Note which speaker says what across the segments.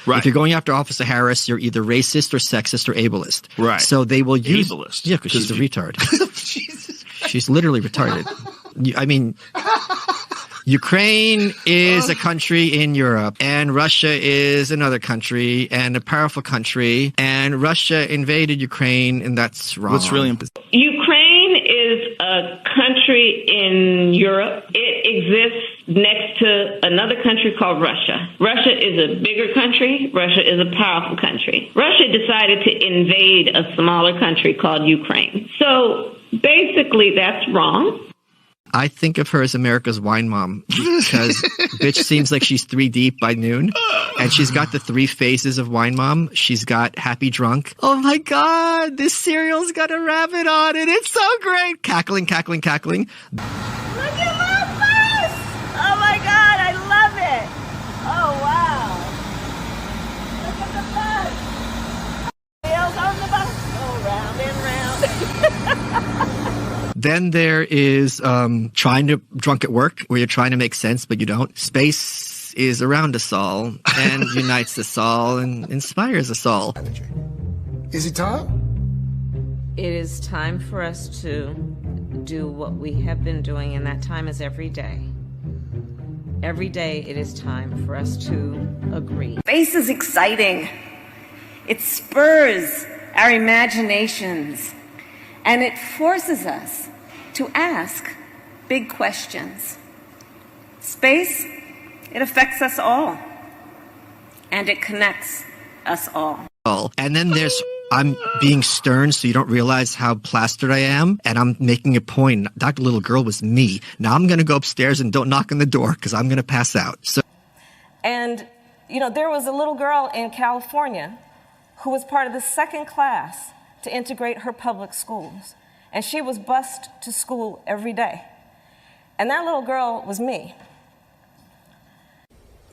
Speaker 1: Right.
Speaker 2: If you're going after Officer Harris, you're either racist or sexist or ableist.
Speaker 1: Right.
Speaker 2: So they will use
Speaker 1: ableist.
Speaker 2: Yeah, because she's a retard. She's literally retarded. I mean, Ukraine is a country in Europe, and Russia is another country and a powerful country, and Russia invaded Ukraine, and that's wrong.
Speaker 1: What's really important?
Speaker 3: Ukraine is a country in Europe. It exists next to another country called Russia. Russia is a bigger country. Russia is a powerful country. Russia decided to invade a smaller country called Ukraine. So basically, that's wrong.
Speaker 2: I think of her as America's wine mom because bitch seems like she's 3 deep by noon, and she's got the 3 phases of wine mom. She's got happy drunk. Oh my God, this cereal's got a rabbit on it. It's so great. Cackling, cackling, cackling.
Speaker 4: Look at my bus! Oh my God, I love it. Oh wow. Look at the bus. Wheels on the bus. Go round and round.
Speaker 2: Then there is trying to drunk at work, where you're trying to make sense, but you don't. Space is around us all and unites us all and inspires us all.
Speaker 5: Is it time?
Speaker 6: It is time for us to do what we have been doing, and that time is every day. Every day it is time for us to agree.
Speaker 7: Space is exciting. It spurs our imaginations, and it forces us to ask big questions. Space, it affects us all, and it connects us all.
Speaker 2: And then there's, I'm being stern so you don't realize how plastered I am, and I'm making a point. Dr. Little Girl was me. Now I'm going to go upstairs and don't knock on the door because I'm going to pass out. So,
Speaker 8: and, you know, there was a little girl in California who was part of the second class to integrate her public schools. And she was bused to school every day. And that little girl was me.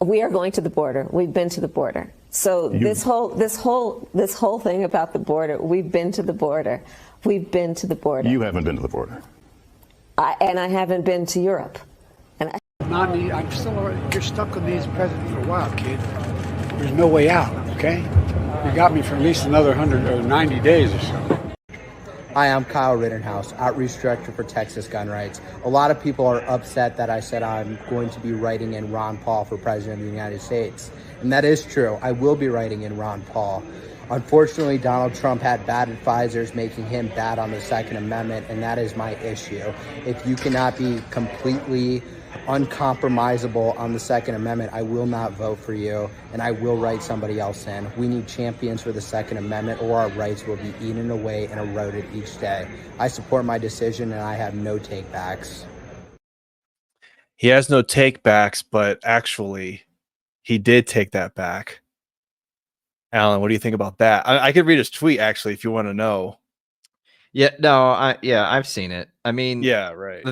Speaker 6: We are going to the border. We've been to the border. So this whole thing about the border, we've been to the border. We've been to the border.
Speaker 9: You haven't been to the border.
Speaker 6: And I haven't been to Europe.
Speaker 5: Mommy, you're stuck with me as president for a while, kid. There's no way out, okay? You got me for at least another 100 or 90 days or so.
Speaker 10: Hi, I'm Kyle Rittenhouse, Outreach Director for Texas Gun Rights. A lot of people are upset that I said I'm going to be writing in Ron Paul for President of the United States. And that is true. I will be writing in Ron Paul. Unfortunately, Donald Trump had bad advisors making him bad on the Second Amendment, and that is my issue. If you cannot be completely uncompromisable on the Second Amendment, I will not vote for you, and I will write somebody else in. We need champions for the Second Amendment, or our rights will be eaten away and eroded each day. I support my decision, and I have no takebacks.
Speaker 1: He has no takebacks, but actually, he did take that back. Alan, what do you think about that? I could read his tweet, actually, if you want to know.
Speaker 11: Yeah, no, I've seen it. I mean,
Speaker 1: yeah, right.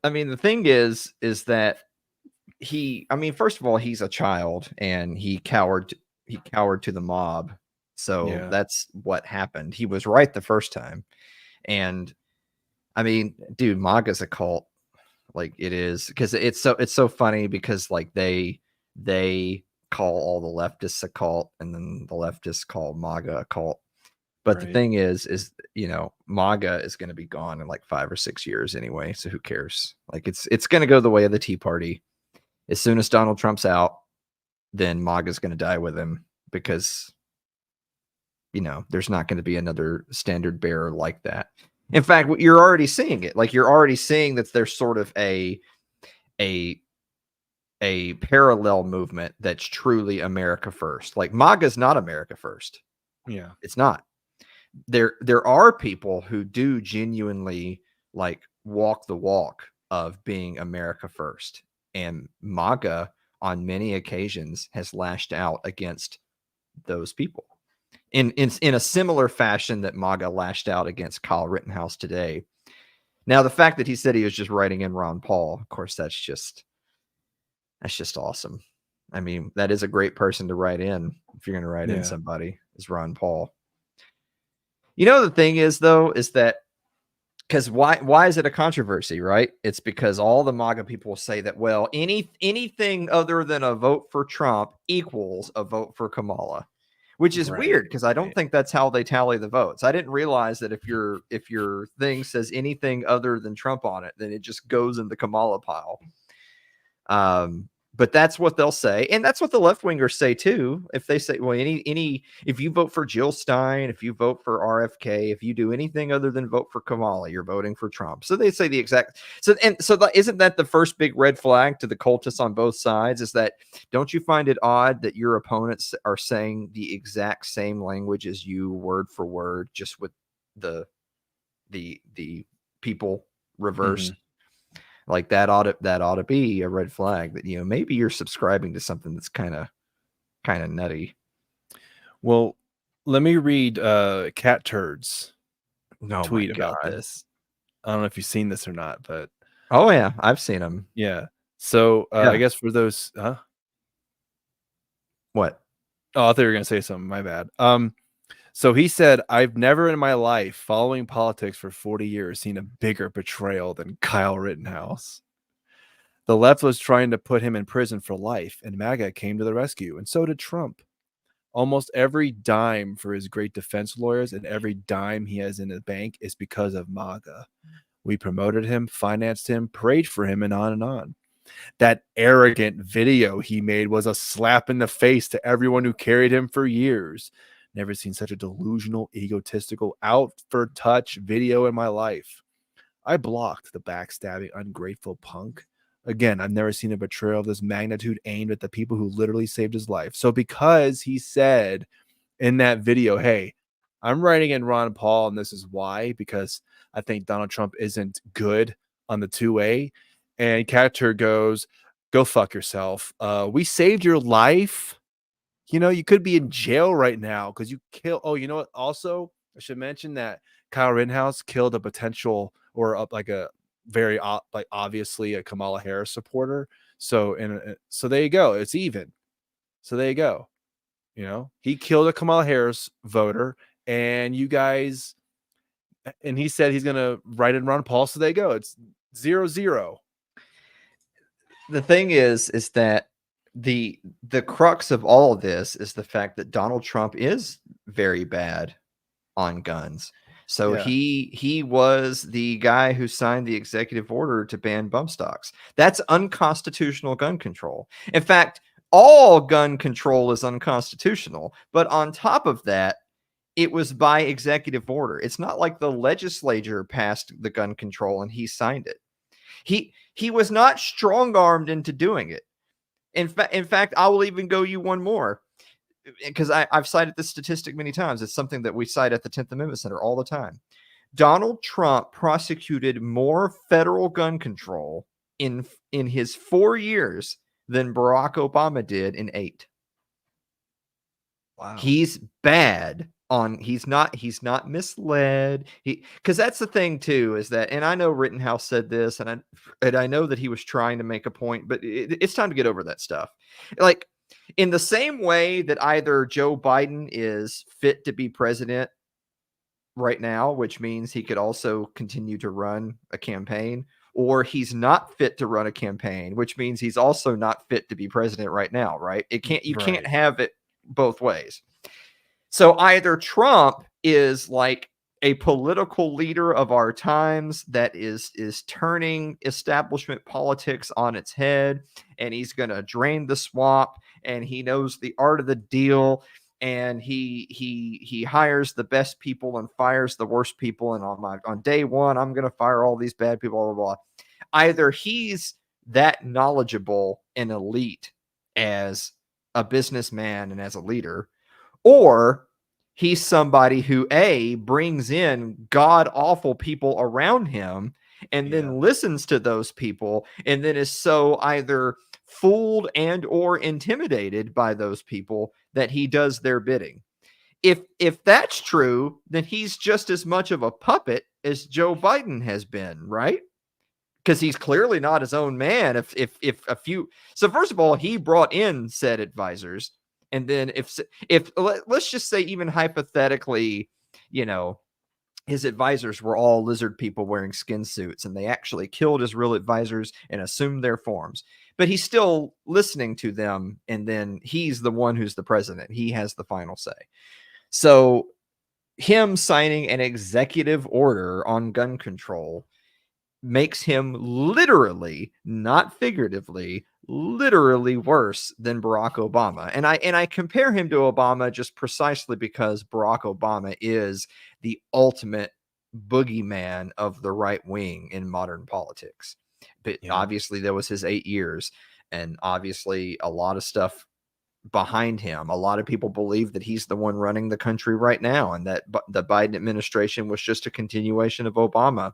Speaker 11: I mean, the thing is that first of all, he's a child and he cowered to the mob. So that's what happened. He was right the first time. And I mean, dude, MAGA's a cult. Like it is, because it's so funny because like they call all the leftists a cult, and then the leftists call MAGA a cult. But the thing is, you know, MAGA is going to be gone in like 5 or 6 years anyway. So who cares? Like it's going to go the way of the Tea Party. As soon as Donald Trump's out, then MAGA is going to die with him, because, you know, there's not going to be another standard bearer like that. In fact, you're already seeing it. Like you're already seeing that there's sort of a parallel movement that's truly America first. Like MAGA is not America first.
Speaker 1: Yeah,
Speaker 11: it's not. There are people who do genuinely like walk the walk of being America first, and MAGA on many occasions has lashed out against those people in a similar fashion that MAGA lashed out against Kyle Rittenhouse today. Now, the fact that he said he was just writing in Ron Paul, of course, that's just awesome. I mean, that is a great person to write in if you're going to write in somebody, is Ron Paul. You know, the thing is, though, is that because why is it a controversy, right? It's because all the MAGA people say that, well, anything other than a vote for Trump equals a vote for Kamala, which is weird because I don't think that's how they tally the votes. I didn't realize that if your thing says anything other than Trump on it, then it just goes in the Kamala pile. But that's what they'll say, and that's what the left wingers say too. If they say, well, if you vote for Jill Stein, if you vote for RFK, if you do anything other than vote for Kamala, you're voting for Trump. So they say the exact. Isn't that the first big red flag to the cultists on both sides? Is that, don't you find it odd that your opponents are saying the exact same language as you, word for word, just with the people reversed? Like that ought to be a red flag that, maybe you're subscribing to something that's kind of nutty.
Speaker 1: Well, let me read Cat Turd's tweet about this. I don't know if you've seen this or not, but
Speaker 11: oh yeah, I've seen him.
Speaker 1: Yeah. So I guess for those,
Speaker 11: what?
Speaker 1: Oh, I thought you were gonna say something. My bad. So he said, I've never in my life, following politics for 40 years, seen a bigger betrayal than Kyle Rittenhouse. The left was trying to put him in prison for life, and MAGA came to the rescue, and so did Trump. Almost every dime for his great defense lawyers and every dime he has in the bank is because of MAGA. We promoted him, financed him, prayed for him, and on and on. That arrogant video he made was a slap in the face to everyone who carried him for years. Never seen such a delusional, egotistical, out for touch video in my life. I blocked the backstabbing, ungrateful punk. Again, I've never seen a betrayal of this magnitude aimed at the people who literally saved his life. So because he said in that video, hey, I'm writing in Ron Paul, and this is why, because I think Donald Trump isn't good on the 2A. And Catcher goes, go fuck yourself. We saved your life. You could be in jail right now because you kill. Oh, you know what? Also, I should mention that Kyle Rittenhouse killed a potential or a very obviously a Kamala Harris supporter. So there you go. It's even. So there you go. He killed a Kamala Harris voter, and you guys, and he said he's gonna write in Ron Paul. So there you go. It's 0-0.
Speaker 11: The thing is that the crux of all of this is the fact that Donald Trump is very bad on guns. So
Speaker 1: Yeah.
Speaker 11: he was the guy who signed the executive order to ban bump stocks. That's unconstitutional gun control. In fact, all gun control is unconstitutional. But on top of that, it was by executive order. It's not like the legislature passed the gun control and he signed it. He was not strong-armed into doing it. In fact, I will even go you one more, because I've cited this statistic many times. It's something that we cite at the 10th Amendment Center all the time. Donald Trump prosecuted more federal gun control in his 4 years than Barack Obama did in 8.
Speaker 1: Wow.
Speaker 11: He's bad on, he's not misled. Because that's the thing too, is that, and I know Rittenhouse said this, and I know that he was trying to make a point, but it's time to get over that stuff. Like, in the same way that either Joe Biden is fit to be president right now, which means he could also continue to run a campaign, or he's not fit to run a campaign, which means he's also not fit to be president right now, right? You can't have it both ways. So either Trump is like a political leader of our times that is turning establishment politics on its head, and he's going to drain the swamp, and he knows the art of the deal, and he hires the best people and fires the worst people, and on day one, I'm going to fire all these bad people, blah, blah, blah. Either he's that knowledgeable and elite as a businessman and as a leader, or he's somebody who brings in god-awful people around him and then listens to those people, and then is so either fooled and or intimidated by those people that he does their bidding. If that's true, then he's just as much of a puppet as Joe Biden has been, right? Because he's clearly not his own man. So first of all, he brought in said advisors. And then if let's just say, even hypothetically, his advisors were all lizard people wearing skin suits, and they actually killed his real advisors and assumed their forms. But he's still listening to them, and then he's the one who's the president. He has the final say. So him signing an executive order on gun control makes him literally, not figuratively, literally worse than Barack Obama. And I compare him to Obama just precisely because Barack Obama is the ultimate boogeyman of the right wing in modern politics. But obviously that was his 8 years, and obviously a lot of stuff behind him. A lot of people believe that he's the one running the country right now, and that the Biden administration was just a continuation of Obama.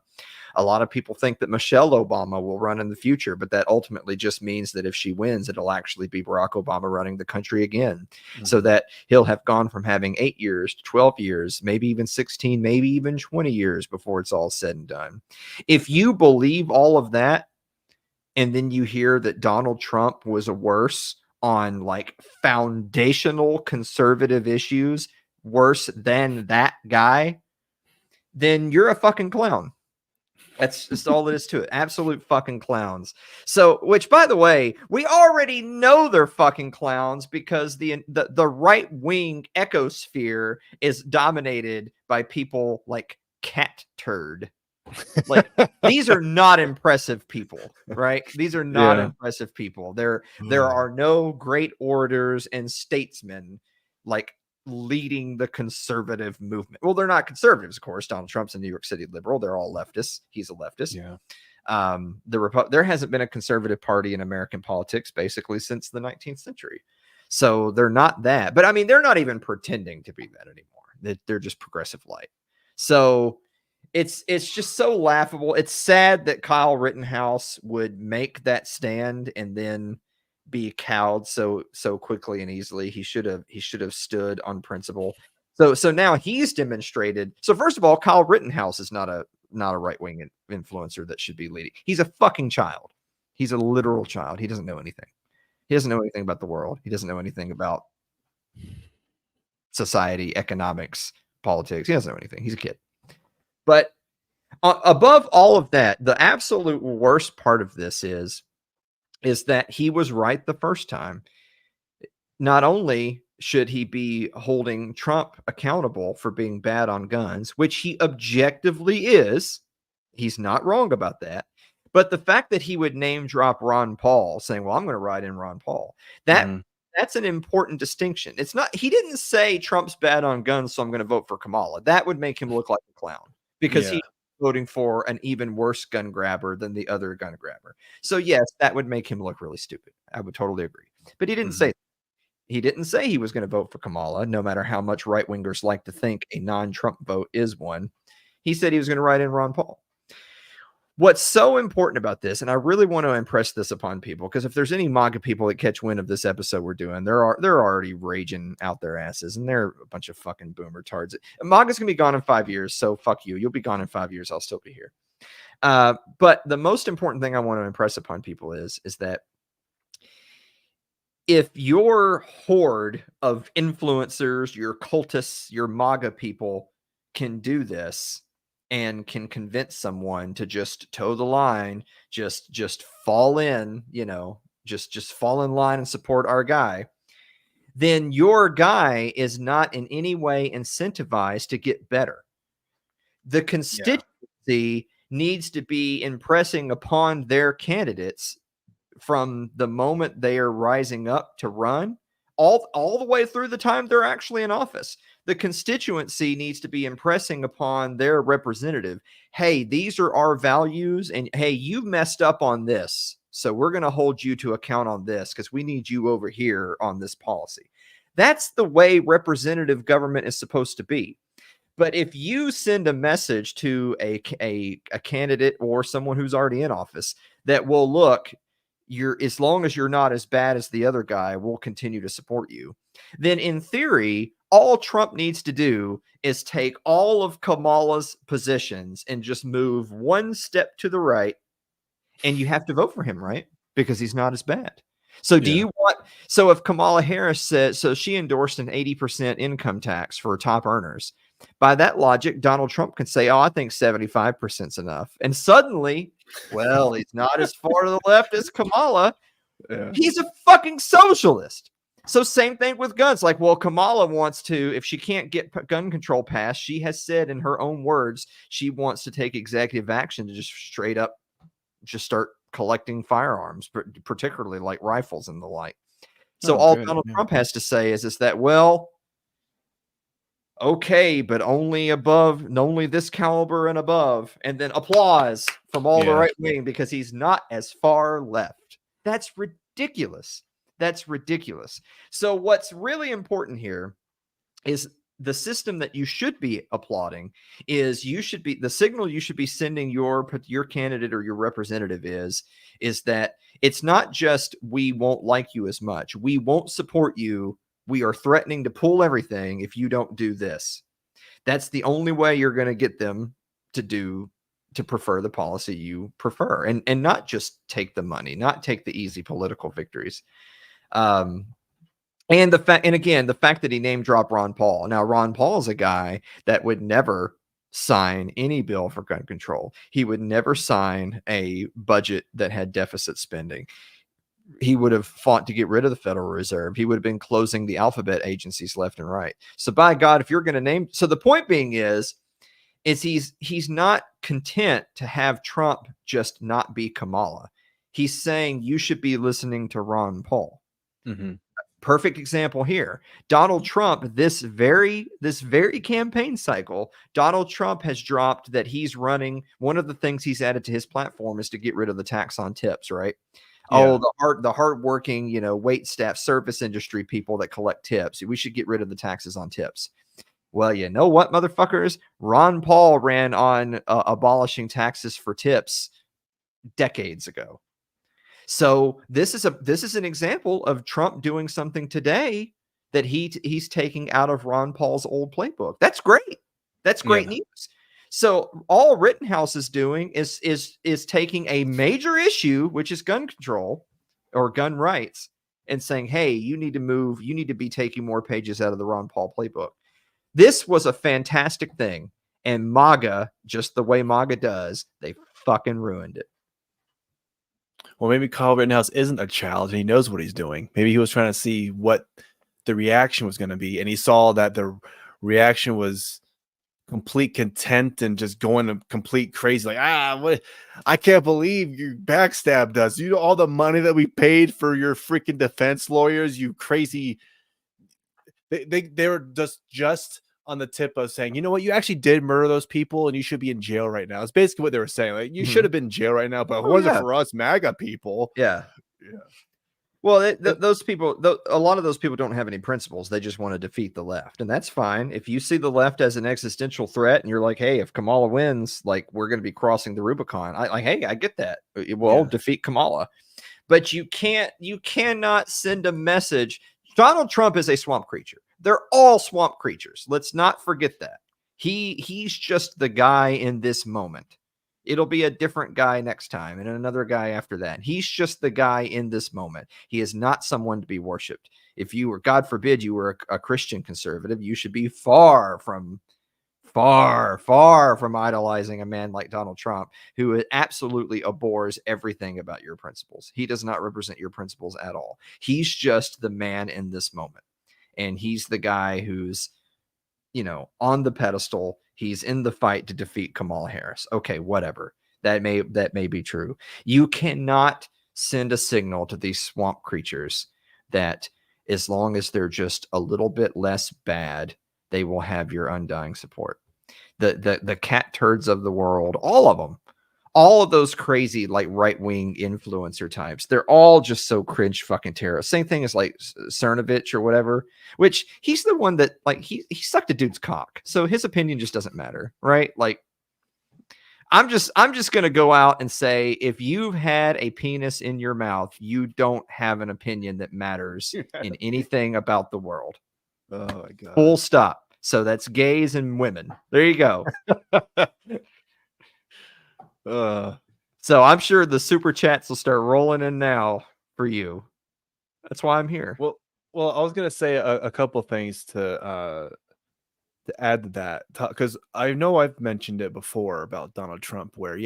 Speaker 11: A lot of people think that Michelle Obama will run in the future, but that ultimately just means that if she wins, it'll actually be Barack Obama running the country again. So that he'll have gone from having 8 years to 12 years, maybe even 16, maybe even 20 years before it's all said and done. If you believe all of that, and then you hear that Donald Trump was worse on like foundational conservative issues, worse than that guy, then you're a fucking clown. That's just all it is to it. Absolute fucking clowns. So, which by the way, we already know they're fucking clowns because the right wing ecosphere is dominated by people like Cat Turd. Like, these are not impressive people, right? These are not impressive people. There are no great orators and statesmen like leading the conservative movement. Well, they're not conservatives, of course. Donald Trump's a New York City liberal. They're all leftists. He's a leftist. There hasn't been a conservative party in American politics basically since the 19th century. So they're not that. But I mean, they're not even pretending to be that anymore. They're just progressive light. So it's just so laughable. It's sad that Kyle Rittenhouse would make that stand and then be cowed so quickly and easily. He should have stood on principle. So now he's demonstrated. So first of all, Kyle Rittenhouse is not a right-wing influencer that should be leading. He's a fucking child. He's a literal child. He doesn't know anything. He doesn't know anything about the world. He doesn't know anything about society, economics, politics. He doesn't know anything. He's a kid. But above all of that, the absolute worst part of this is that he was right the first time. Not only should he be holding Trump accountable for being bad on guns, which he objectively is, he's not wrong about that, but the fact that he would name drop Ron Paul, saying, well, I'm going to write in Ron Paul, that's an important distinction. It's not, he didn't say Trump's bad on guns, so I'm going to vote for Kamala. That would make him look like a clown because he's voting for an even worse gun grabber than the other gun grabber. So yes, that would make him look really stupid. I would totally agree. But he didn't say that. He didn't say he was going to vote for Kamala, no matter how much right-wingers like to think a non-Trump vote is one. He said he was going to write in Ron Paul. What's so important about this, and I really want to impress this upon people, because if there's any MAGA people that catch wind of this episode we're doing, they're already raging out their asses, and they're a bunch of fucking boomer tards. MAGA's going to be gone in 5 years, so fuck you. You'll be gone in 5 years. I'll still be here. But the most important thing I want to impress upon people is that if your horde of influencers, your cultists, your MAGA people can do this, and can convince someone to just toe the line, just fall in, just fall in line and support our guy, then your guy is not in any way incentivized to get better. The constituency needs to be impressing upon their candidates from the moment they are rising up to run all the way through the time they're actually in office. The constituency needs to be impressing upon their representative, hey, these are our values, and hey, you messed up on this, so we're going to hold you to account on this because we need you over here on this policy. That's the way representative government is supposed to be. But if you send a message to a candidate or someone who's already in office that, well, look, as long as you're not as bad as the other guy, we'll continue to support you, then in theory, all Trump needs to do is take all of Kamala's positions and just move one step to the right, and you have to vote for him, right? Because he's not as bad. So so if Kamala Harris said, so she endorsed an 80% income tax for top earners, By that logic, Donald Trump can say, oh, I think 75% is enough. And suddenly, well, he's not as far to the left as Kamala.
Speaker 1: Yeah.
Speaker 11: He's a fucking socialist. So same thing with guns. Like, well, Kamala wants to, if she can't get gun control passed, she has said in her own words, she wants to take executive action to just straight up just start collecting firearms, particularly like rifles and the like. So all Donald Trump has to say is that, well, okay, but only this caliber and above, and then applause from all the right wing because he's not as far left. That's ridiculous. That's ridiculous. So what's really important here is the system that you should be applauding is the signal you should be sending your candidate or your representative is that it's not just we won't like you as much. We won't support you. We are threatening to pull everything if you don't do this. That's the only way you're going to get them to prefer the policy you prefer and not just take the money, not take the easy political victories. And the fact that he name dropped Ron Paul. Now, Ron Paul is a guy that would never sign any bill for gun control. He would never sign a budget that had deficit spending. He would have fought to get rid of the Federal Reserve. He would have been closing the alphabet agencies left and right. So by God, if you're going to name, so the point being is he's not content to have Trump just not be Kamala. He's saying you should be listening to Ron Paul.
Speaker 1: Mm-hmm.
Speaker 11: Perfect example here. Donald Trump, this very campaign cycle, Donald Trump has dropped that he's running. One of the things he's added to his platform is to get rid of the tax on tips, right? Yeah. Oh, the hardworking, wait staff, service industry people that collect tips. We should get rid of the taxes on tips. Well, you know what, motherfuckers? Ron Paul ran on abolishing taxes for tips decades ago. So this is an example of Trump doing something today that he's taking out of Ron Paul's old playbook. That's great. That's great news. So all Rittenhouse is doing is taking a major issue, which is gun control or gun rights, and saying, hey, you need to move. You need to be taking more pages out of the Ron Paul playbook. This was a fantastic thing. And MAGA, just the way MAGA does, they fucking ruined it.
Speaker 1: Well, maybe Kyle Rittenhouse isn't a child and he knows what he's doing. Maybe he was trying to see what the reaction was going to be. And he saw that the reaction was complete content and just going to complete crazy. Like, what? I can't believe you backstabbed us. You know, all the money that we paid for your freaking defense lawyers, you crazy. They were just on the tip of saying, you know what, you actually did murder those people and you should be in jail right now. It's basically what they were saying. Like, you should have been in jail right now, but it wasn't for us MAGA people.
Speaker 11: Yeah. Well, those people, a lot of those people don't have any principles. They just want to defeat the left. And that's fine. If you see the left as an existential threat and you're like, hey, if Kamala wins, like, we're going to be crossing the Rubicon. Hey, I get that. We'll defeat Kamala. But you cannot send a message. Donald Trump is a swamp creature. They're all swamp creatures. Let's not forget that. He's just the guy in this moment. It'll be a different guy next time and another guy after that. He's just the guy in this moment. He is not someone to be worshipped. If you were, God forbid, you were a Christian conservative, you should be far from idolizing a man like Donald Trump, who absolutely abhors everything about your principles. He does not represent your principles at all. He's just the man in this moment. And he's the guy who's, on the pedestal. He's in the fight to defeat Kamala Harris. Okay, whatever. That may be true. You cannot send a signal to these swamp creatures that as long as they're just a little bit less bad, they will have your undying support. The cat turds of the world, all of them, all of those crazy, like, right-wing influencer types, they're all just so cringe fucking terrorists. Same thing as, like, Cernovich or whatever, which he's the one that, like, he sucked a dude's cock. So his opinion just doesn't matter, right? Like, I'm just going to go out and say, if you've had a penis in your mouth, you don't have an opinion that matters in anything about the world.
Speaker 1: Oh my God.
Speaker 11: Full stop. So that's gays and women. There you go. So I'm sure the super chats will start rolling in now for you. That's why I'm here.
Speaker 1: Well, I was gonna say a couple of things to to add to that, because I know I've mentioned it before about Donald Trump, where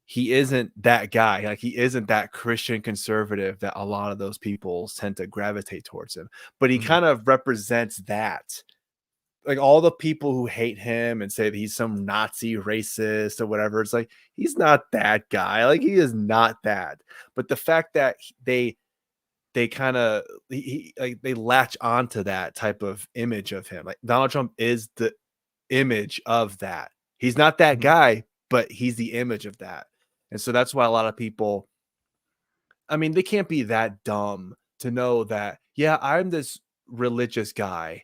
Speaker 1: he isn't that guy. Like, he isn't that Christian conservative that a lot of those people tend to gravitate towards him. But he kind of represents that. Like, all the people who hate him and say that he's some Nazi racist or whatever, it's like, he's not that guy. Like, he is not that. But the fact that they kind of like they latch onto that type of image of him. Like, Donald Trump is the image of that. He's not that guy, but he's the image of that. And so that's why a lot of people, I mean, they can't be that dumb to know that, yeah, I'm this religious guy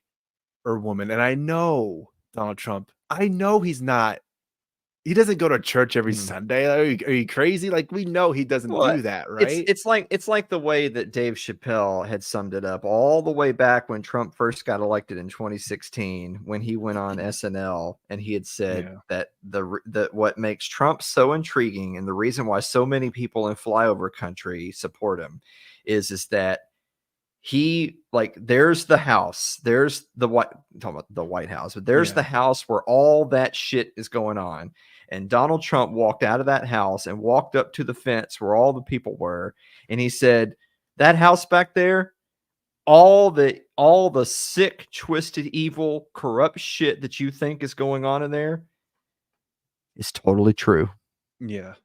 Speaker 1: or woman, and I know Donald Trump, I know he doesn't go to church every Sunday. Are you crazy? Like, we know he doesn't do that, right?
Speaker 11: It's like the way that Dave Chappelle had summed it up all the way back when Trump first got elected in 2016, when he went on SNL and he had said that that what makes Trump so intriguing and the reason why so many people in flyover country support him is that he, like, there's the house, there's the talking about the White House, but there's the house where all that shit is going on. And Donald Trump walked out of that house and walked up to the fence where all the people were. And he said, that house back there, all the sick, twisted, evil, corrupt shit that you think is going on in there is totally true.
Speaker 1: Yeah.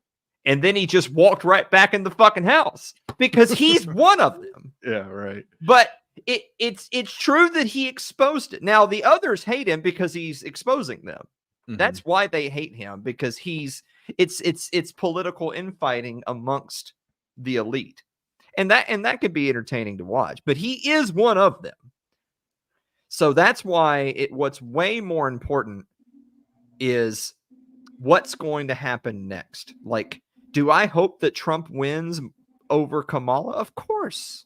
Speaker 11: And then he just walked right back in the fucking house because he's one of them.
Speaker 1: Yeah, right.
Speaker 11: But it's true that he exposed it. Now the others hate him because he's exposing them. That's why they hate him, because it's political infighting amongst the elite. And that could be entertaining to watch, but he is one of them. So that's why what's way more important is what's going to happen next. Like, do I hope that Trump wins over Kamala? Of course.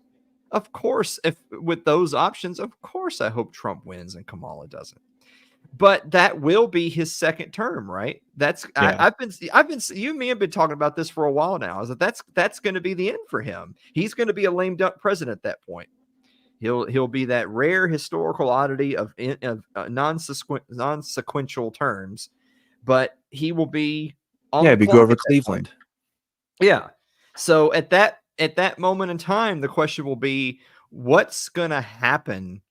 Speaker 11: Of course. If with those options, of course I hope Trump wins and Kamala doesn't. But that will be his second term, right? I've been you and me have been talking about this for a while now. Is that's going to be the end for him. He's going to be a lame duck president at that point. He'll be that rare historical oddity of non-sequential terms, but he will be on the
Speaker 1: be
Speaker 11: clock
Speaker 1: go over
Speaker 11: at that
Speaker 1: Cleveland.
Speaker 11: point. Yeah. So at that moment in time, the question will be, what's going to happen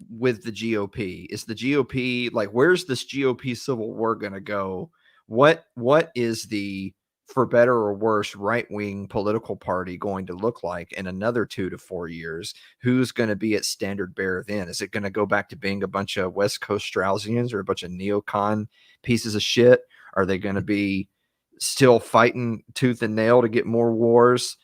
Speaker 11: with the GOP? Is the GOP, like, where's this GOP civil war going to go? What is the, for better or worse, right-wing political party going to look like in another 2 to 4 years? Who's going to be its standard bearer then? Is it going to go back to being a bunch of West Coast Straussians or a bunch of neocon pieces of shit? Are they going to be still fighting tooth and nail to get more wars,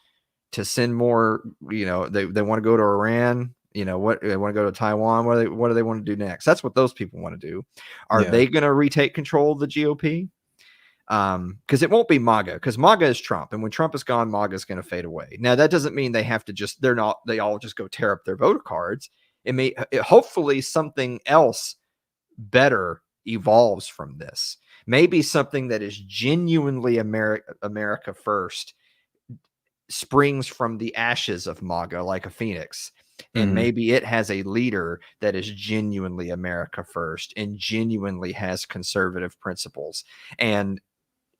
Speaker 11: to send more, they want to go to Iran? What they want to go to Taiwan? What do they want to do next? That's what those people want to do. Are they going to retake control of the GOP? Because it won't be MAGA, because MAGA is Trump, and when Trump is gone, MAGA is going to fade away. Now that doesn't mean they have to they all just go tear up their voter cards. Hopefully something else better evolves from this. Maybe something that is genuinely America first springs from the ashes of MAGA like a phoenix. And maybe it has a leader that is genuinely America first and genuinely has conservative principles. And,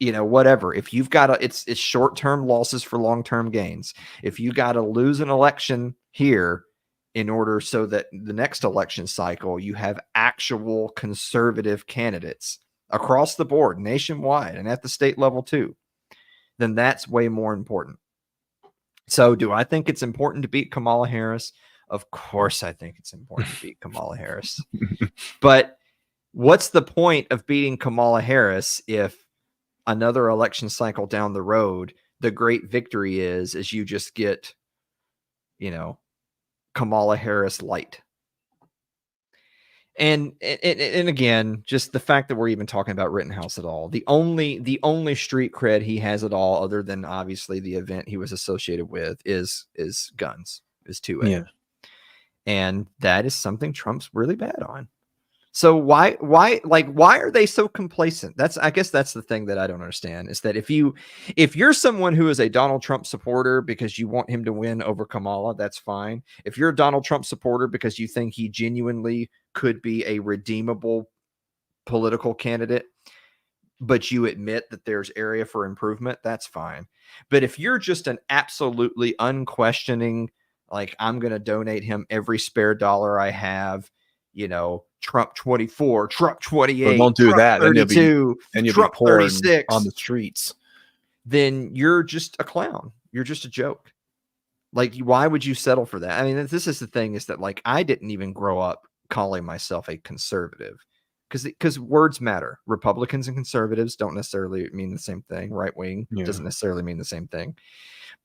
Speaker 11: whatever, if you've got it's short-term losses for long-term gains. If you got to lose an election here in order so that the next election cycle, you have actual conservative candidates across the board, nationwide, and at the state level too, then that's way more important. So do I think it's important to beat Kamala Harris? Of course I think it's important to beat Kamala Harris. But what's the point of beating Kamala Harris if another election cycle down the road, the great victory is you just get, Kamala Harris light? And again, just the fact that we're even talking about Rittenhouse at all, the only street cred he has at all, other than obviously the event he was associated with, is guns, is 2A.
Speaker 1: Yeah.
Speaker 11: And that is something Trump's really bad on. So why are they so complacent? I guess that's the thing that I don't understand, is that if you're someone who is a Donald Trump supporter because you want him to win over Kamala, that's fine. If you're a Donald Trump supporter because you think he genuinely could be a redeemable political candidate, but you admit that there's area for improvement, that's fine. But if you're just an absolutely unquestioning, like, I'm going to donate him every spare dollar I have, Trump 24, Trump 28,
Speaker 1: Well, don't do
Speaker 11: Trump
Speaker 1: that.
Speaker 11: 32,
Speaker 1: Then you'll
Speaker 11: Trump
Speaker 1: be pouring
Speaker 11: 36
Speaker 1: on the streets.
Speaker 11: Then you're just a clown. You're just a joke. Like, why would you settle for that? I mean, this is the thing, is that, like, I didn't even grow up calling myself a conservative, because words matter. Republicans and conservatives don't necessarily mean the same thing. Right wing doesn't necessarily mean the same thing.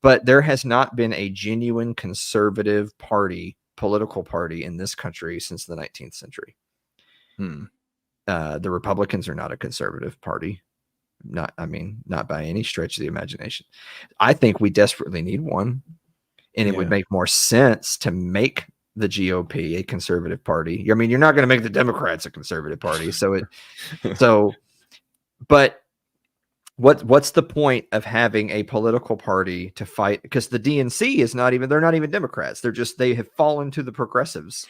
Speaker 11: But there has not been a genuine conservative political party in this country since the 19th century. The Republicans are not a conservative party. Not by any stretch of the imagination. I think we desperately need one. And it would make more sense to make the GOP a conservative party. I mean, you're not going to make the Democrats a conservative party. But what's the point of having a political party to fight? Because the DNC they're not even Democrats. They have fallen to the progressives.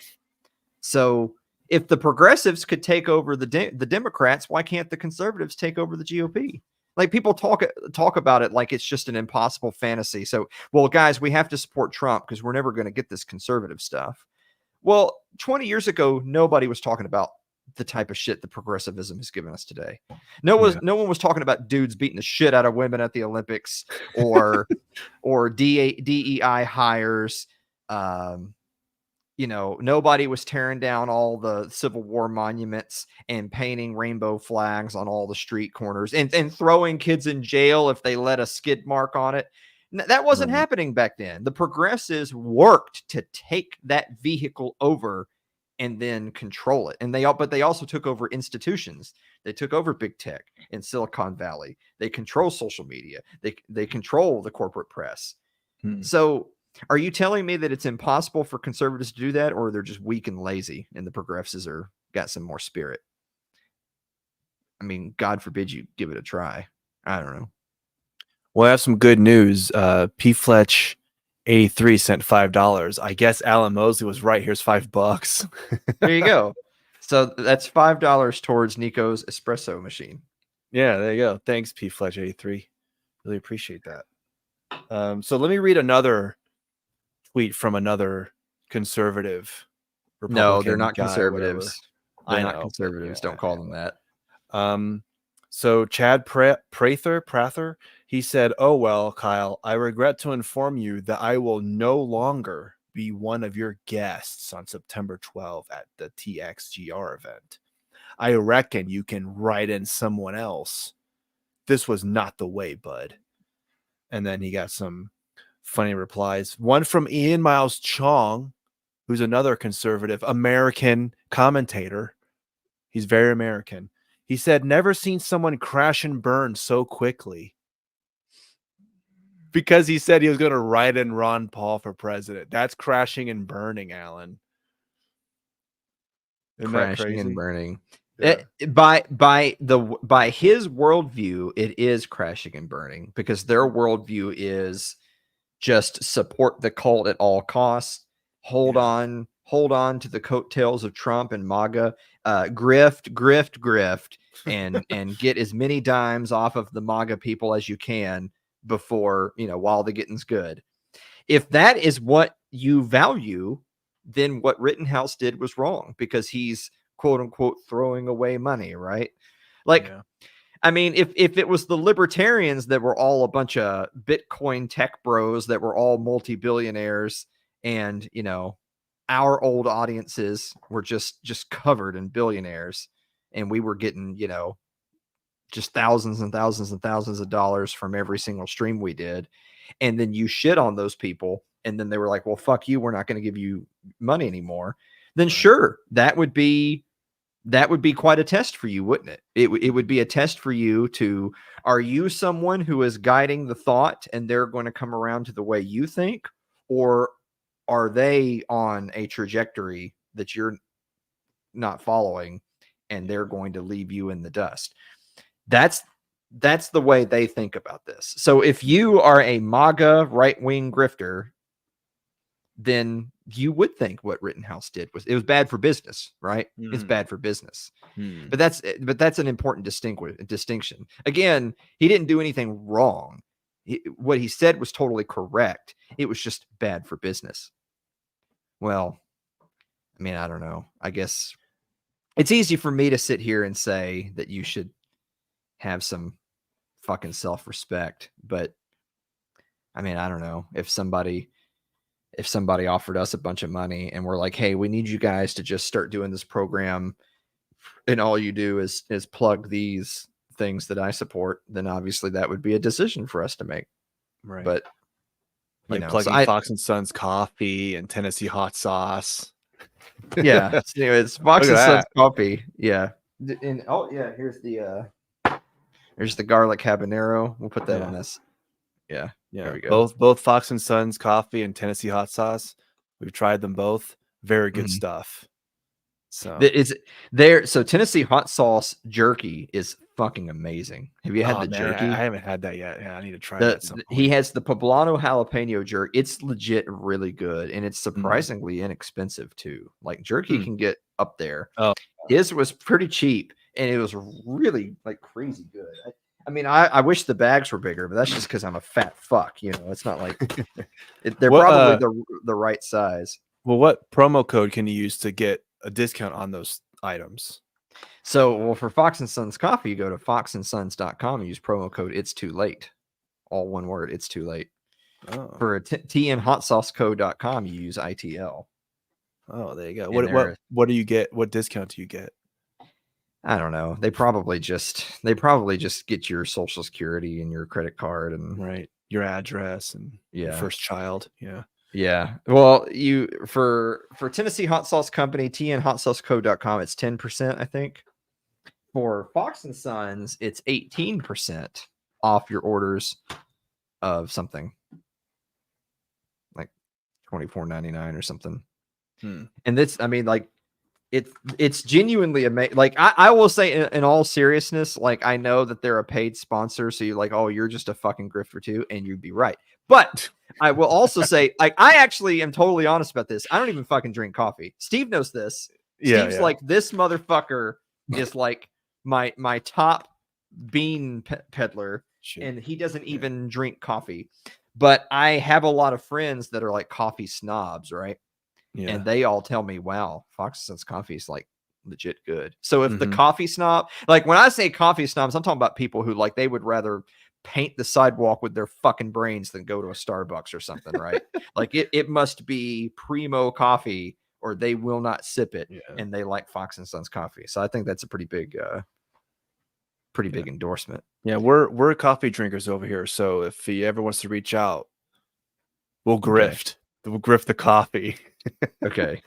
Speaker 11: So if the progressives could take over the Democrats, why can't the conservatives take over the GOP? Like, people talk about it like it's just an impossible fantasy. So, well, guys, we have to support Trump because we're never going to get this conservative stuff. Well, 20 years ago, nobody was talking about the type of shit that progressivism has given us today. No one was talking about dudes beating the shit out of women at the Olympics, or DEI hires. Nobody was tearing down all the Civil War monuments and painting rainbow flags on all the street corners and throwing kids in jail if they let a skid mark on it. That wasn't happening back then. The progressives worked to take that vehicle over and then control it. But they also took over institutions. They took over big tech in Silicon Valley. They control social media. They control the corporate press. So, are you telling me that it's impossible for conservatives to do that, or they're just weak and lazy and the progressives got some more spirit? I mean, God forbid you give it a try. I don't know.
Speaker 1: Well, I have some good news. P. Fletch 83 sent $5. I guess Alan Mosley was right. Here's $5.
Speaker 11: There you go. So that's $5 towards Nico's espresso machine.
Speaker 1: Yeah, there you go. Thanks, P. Fletch 83. Really appreciate that. So let me read another tweet from another conservative Republican.
Speaker 11: No, they're not
Speaker 1: guy,
Speaker 11: conservatives.
Speaker 1: Whatever.
Speaker 11: They're not conservatives. Don't call them that.
Speaker 1: So Chad Prather, he said, "Oh well, Kyle, I regret to inform you that I will no longer be one of your guests on September 12th at the TXGR event. I reckon you can write in someone else. This was not the way, bud." And then he got some funny replies. One from Ian Miles Chong, who's another conservative American commentator. He's very American. He said, "Never seen someone crash and burn so quickly." Because he said he was going to write in Ron Paul for president. That's crashing and burning, Alan. Isn't
Speaker 11: crashing and burning. Yeah. By his worldview, it is crashing and burning, because their worldview is just support the cult at all costs. Hold on to the coattails of Trump and MAGA. Grift, and get as many dimes off of the MAGA people as you can before, while the getting's good. If that is what you value, then what Rittenhouse did was wrong, because he's quote unquote throwing away money, right? I mean, if it was the libertarians that were all a bunch of Bitcoin tech bros that were all multi-billionaires, and our old audiences were just covered in billionaires, and we were getting just thousands and thousands and thousands of dollars from every single stream we did, and then you shit on those people, and then they were like, well, fuck you, we're not going to give you money anymore, then sure, that would be quite a test for you, wouldn't it? It would be a test for you to, are you someone who is guiding the thought and they're going to come around to the way you think, or are they on a trajectory that you're not following and they're going to leave you in the dust. That's the way they think about this. So if you are a MAGA right-wing grifter, then you would think what Rittenhouse did was bad for business, right? It's bad for business. But that's an important distinction. Again, he didn't do anything wrong. What he said was totally correct. It was just bad for business. Well, I mean, I don't know. I guess it's easy for me to sit here and say that you should have some fucking self-respect, but I mean, I don't know. If somebody offered us a bunch of money and we're like, hey, we need you guys to just start doing this program, and all you do is plug these things that I support, then obviously that would be a decision for us to make.
Speaker 1: Right.
Speaker 11: But
Speaker 1: like plugging Fox and Sons coffee and Tennessee hot sauce.
Speaker 11: Yeah. So anyways, Fox and Sons coffee. Yeah. And here's the garlic habanero. We'll put that on this. Yeah. There we go.
Speaker 1: Both Fox and Sons coffee and Tennessee hot sauce. We've tried them both. Very good stuff. So
Speaker 11: So Tennessee hot sauce jerky is fucking amazing. Have you had the jerky?
Speaker 1: I haven't had that yet. Yeah, I need to try that.
Speaker 11: He has the poblano jalapeno jerky. It's legit really good, and it's surprisingly inexpensive too. Like jerky can get up there.
Speaker 1: Oh,
Speaker 11: his was pretty cheap, and it was really like crazy good. I mean, I wish the bags were bigger, but that's just because I'm a fat fuck. You know, it's not like they're probably the right size.
Speaker 1: Well, what promo code can you use to get a discount on those items?
Speaker 11: So, for Fox and Sons coffee, you go to foxandsons.com and use promo code It's Too Late. All one word, It's Too Late.
Speaker 1: Oh.
Speaker 11: For tnhotsauceco.com, you use ITL.
Speaker 1: Oh, there you go. What do you get? What discount do you get?
Speaker 11: I don't know. They probably just get your social security and your credit card and
Speaker 1: your address and your first child. Yeah.
Speaker 11: Yeah. Well, for Tennessee Hot Sauce Company, tnhotsauceco.com, it's 10%, I think. For Fox and Sons, it's 18% off your orders of something like $24.99 or something. And this, I mean, like it's genuinely amazing. Like I will say in all seriousness, like I know that they're a paid sponsor, so you're like, oh, you're just a fucking grifter too, and you'd be right. But I will also say, like, I actually am totally honest about this. I don't even fucking drink coffee. Steve knows this. Steve's like, this motherfucker is like my top bean peddler, and he doesn't even drink coffee. But I have a lot of friends that are like coffee snobs, right? Yeah. And they all tell me, wow, Fox and Sons coffee is like legit good. So if the coffee snob, like when I say coffee snobs, I'm talking about people who like they would rather paint the sidewalk with their fucking brains than go to a Starbucks or something, right? Like it must be primo coffee or they will not sip it. And they like Fox and Sons coffee. So I think that's a pretty big endorsement.
Speaker 1: Yeah, we're coffee drinkers over here. So if he ever wants to reach out, we'll grift. We'll grift the coffee.
Speaker 11: Okay.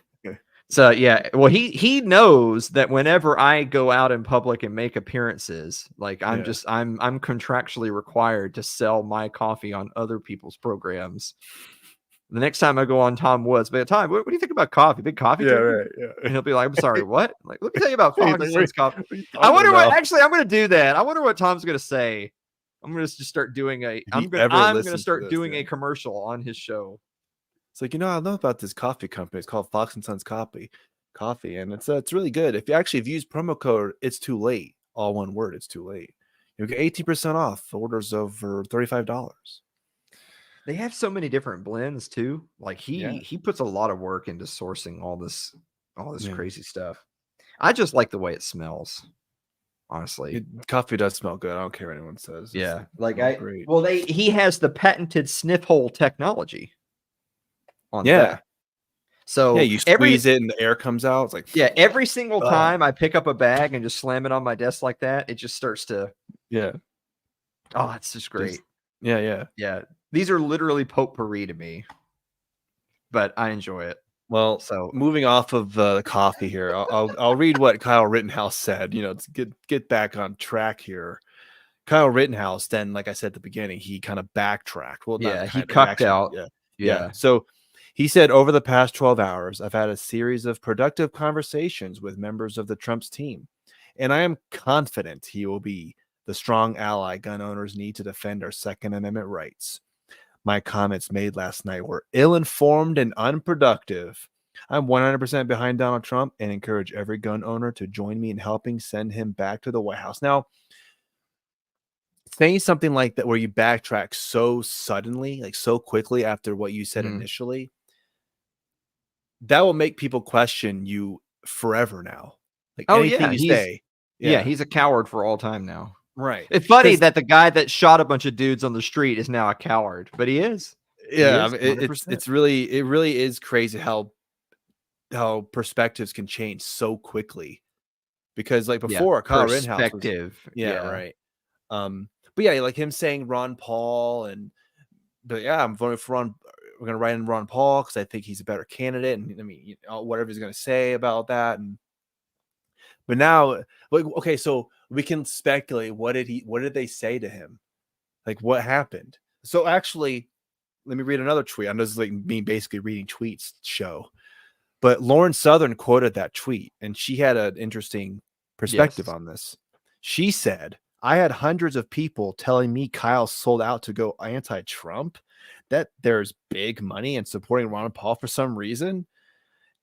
Speaker 11: So yeah, well he knows that whenever I go out in public and make appearances, like I'm contractually required to sell my coffee on other people's programs. The next time I go on Tom Woods, but Tom, what do you think about coffee? Big coffee drinker?
Speaker 1: Right, yeah.
Speaker 11: And he'll be like, I'm sorry, what? Like, let me tell you about Fox and Sons coffee. I wonder what actually I'm gonna do that. I wonder what Tom's gonna say. I'm gonna just start doing a commercial on his show.
Speaker 1: It's like, I know about this coffee company. It's called Fox and Sons Coffee, and it's really good. If you use promo code It's Too Late, all one word, It's Too Late, you'll get 18% off orders over $35.
Speaker 11: They have so many different blends too. Like he puts a lot of work into sourcing all this crazy stuff. I just like the way it smells. Honestly,
Speaker 1: coffee does smell good. I don't care what anyone says.
Speaker 11: Yeah, he has the patented sniff hole technology. That. So
Speaker 1: you squeeze it and the air comes out. It's like
Speaker 11: every single time I pick up a bag and just slam it on my desk like that, it just starts to oh, it's just great.
Speaker 1: Yeah.
Speaker 11: These are literally potpourri to me, but I enjoy it.
Speaker 1: Well, so moving off of the coffee here, I'll read what Kyle Rittenhouse said. To get back on track here. Kyle Rittenhouse, then, like I said at the beginning, he kind of backtracked. Well,
Speaker 11: he cucked out.
Speaker 1: Yeah. So he said, over the past 12 hours, I've had a series of productive conversations with members of the Trump's team. and I am confident he will be the strong ally gun owners need to defend our Second Amendment rights. My comments made last night were ill-informed and unproductive. I'm 100% behind Donald Trump and encourage every gun owner to join me in helping send him back to the White House. Now, saying something like that where you backtrack so suddenly, like so quickly after what you said initially, that will make people question you forever now. Like anything you say.
Speaker 11: Yeah, he's a coward for all time now.
Speaker 1: Right.
Speaker 11: It's funny that the guy that shot a bunch of dudes on the street is now a coward, but he is.
Speaker 1: Yeah, I mean, it really is crazy how perspectives can change so quickly. Because like before, Kyle Rittenhouse was, right. But yeah, like him saying Ron Paul but yeah, I'm voting for Ron. We're gonna write in Ron Paul because I think he's a better candidate, and I mean, whatever he's gonna say about that. But now, like, okay, so we can speculate. What did they say to him? Like, what happened? So actually, let me read another tweet. I know this is like me basically reading tweets show, but Lauren Southern quoted that tweet, and she had an interesting perspective on this. She said, I had hundreds of people telling me Kyle sold out to go anti-Trump, that there's big money in supporting Ron Paul for some reason.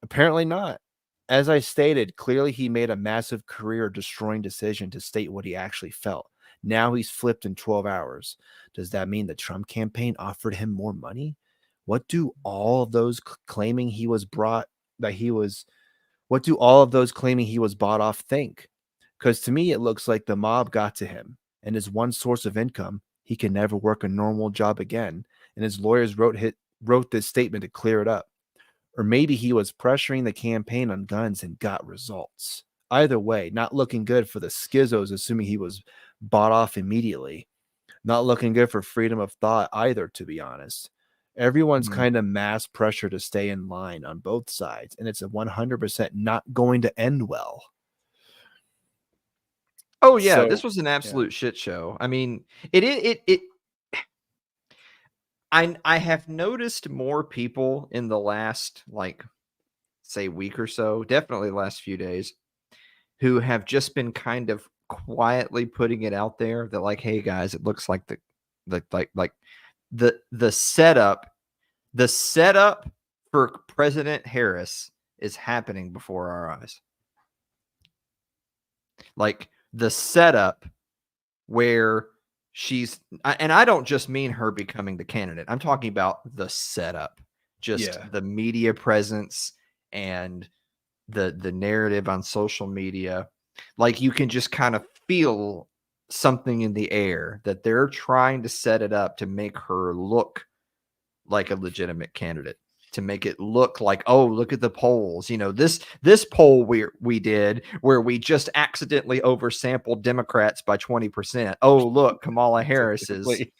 Speaker 1: Apparently not. As I stated, clearly he made a massive career-destroying decision to state what he actually felt. Now he's flipped in 12 hours. Does that mean the Trump campaign offered him more money? What do all of those claiming he was bought off think? Because to me, it looks like the mob got to him, and his one source of income, he can never work a normal job again. And his lawyers wrote this statement to clear it up. Or maybe he was pressuring the campaign on guns and got results. Either way, not looking good for the schizos, assuming he was bought off immediately. Not looking good for freedom of thought either, to be honest. Everyone's kind of mass pressure to stay in line on both sides, and it's a 100% not going to end well.
Speaker 11: Oh yeah, this was an absolute shit show. I mean, I have noticed more people in the last, like, say, week or so, definitely the last few days, who have just been kind of quietly putting it out there that, like, hey guys, it looks like the setup for President Harris is happening before our eyes. Like the setup where and I don't just mean her becoming the candidate. I'm talking about the setup, just the media presence and the narrative on social media. Like you can just kind of feel something in the air that they're trying to set it up to make her look like a legitimate candidate, to make it look like, oh, look at the polls. You know, this poll we did where we just accidentally oversampled Democrats by 20%. Oh, look, Kamala Harris is, we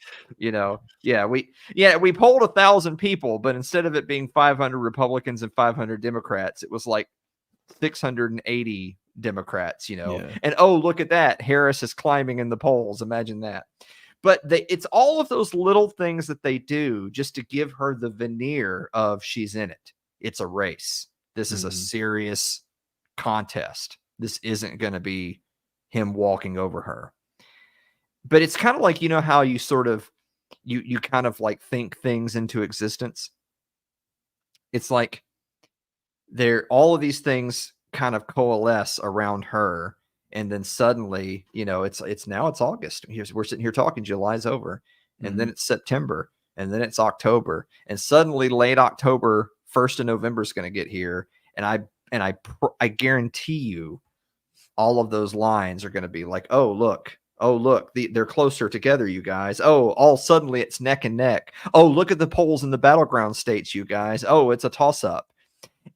Speaker 11: polled 1,000 people, but instead of it being 500 Republicans and 500 Democrats, it was like 680 Democrats, and oh, look at that. Harris is climbing in the polls. Imagine that. But it's all of those little things that they do just to give her the veneer of she's in it. It's a race. This is a serious contest. This isn't going to be him walking over her. But it's kind of like, how you sort of, you kind of like think things into existence. It's like all of these things kind of coalesce around her. And then suddenly, it's August. We're sitting here talking, July's over, and then it's September, and then it's October, and suddenly late October, 1st of November is going to get here, and I guarantee you, all of those lines are going to be like, oh look, they're closer together, you guys. Oh, all suddenly it's neck and neck. Oh, look at the polls in the battleground states, you guys. Oh, it's a toss up.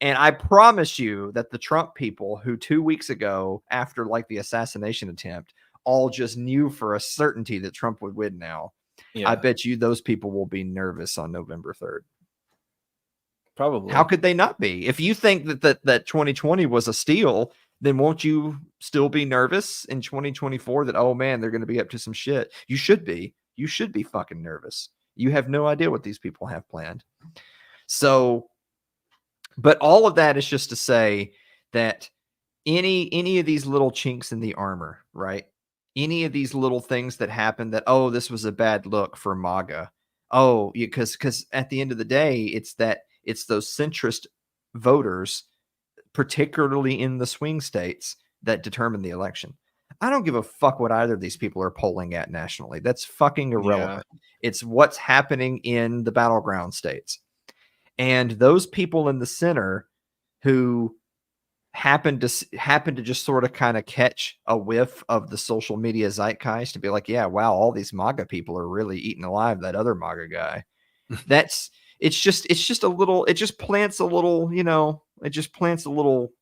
Speaker 11: And I promise you that the Trump people who 2 weeks ago, after like the assassination attempt, all just knew for a certainty that Trump would win now. I bet you those people will be nervous on November 3rd.
Speaker 1: Probably.
Speaker 11: How could they not be? If you think that 2020 was a steal, then won't you still be nervous in 2024 that, oh man, they're going to be up to some shit? You should be. You should be fucking nervous. You have no idea what these people have planned. So... But all of that is just to say that any of these little chinks in the armor, right? Any of these little things that happen that, oh, this was a bad look for MAGA. Oh, because at the end of the day, it's those centrist voters, particularly in the swing states, that determine the election. I don't give a fuck what either of these people are polling at nationally. That's fucking irrelevant. Yeah. It's what's happening in the battleground states. And those people in the center who happen to just sort of kind of catch a whiff of the social media zeitgeist to be like, yeah, wow, all these MAGA people are really eating alive that other MAGA guy. It's just a little, it just plants a little, it just plants a little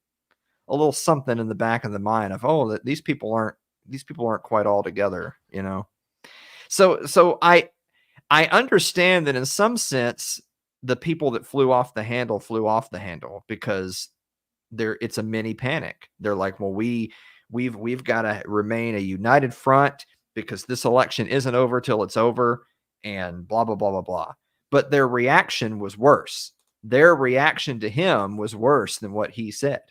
Speaker 11: something in the back of the mind of, oh, that these people aren't quite all together, So I understand that in some sense, the people that flew off the handle because it's a mini panic. They're like, well, we've got to remain a united front because this election isn't over till it's over, and blah, blah, blah, blah, blah. But their reaction was worse. Their reaction to him was worse than what he said.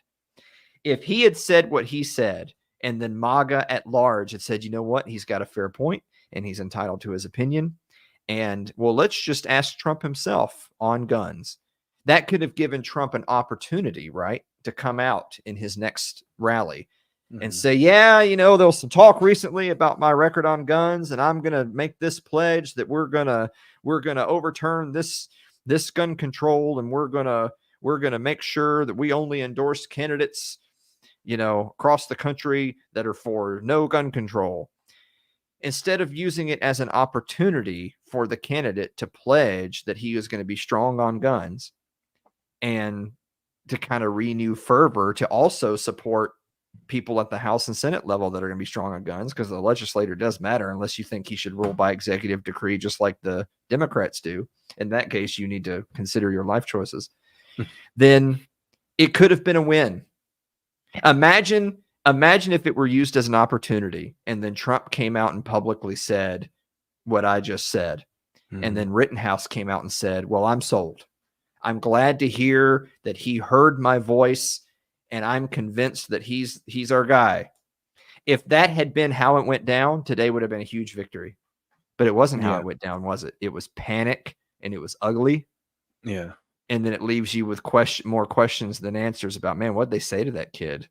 Speaker 11: If he had said what he said, and then MAGA at large had said, you know what, he's got a fair point and he's entitled to his opinion. And well, let's just ask Trump himself on guns. That could have given Trump an opportunity, right, to come out in his next rally and say, yeah, there was some talk recently about my record on guns, and I'm going to make this pledge that we're going to overturn this gun control, and we're going to make sure that we only endorse candidates, across the country that are for no gun control. Instead of using it as an opportunity for the candidate to pledge that he is going to be strong on guns and to kind of renew fervor to also support people at the House and Senate level that are going to be strong on guns, because the legislator does matter unless you think he should rule by executive decree just like the Democrats do. In that case, you need to consider your life choices. Then it could have been a win. Imagine if it were used as an opportunity and then Trump came out and publicly said what I just said. And then Rittenhouse came out and said, well, I'm sold. I'm glad to hear that he heard my voice, and I'm convinced that he's our guy. If that had been how it went down, today would have been a huge victory. But it wasn't how it went down, was it? It was panic, and it was ugly.
Speaker 1: Yeah.
Speaker 11: And then it leaves you with more questions than answers about, man, what'd they say to that kid?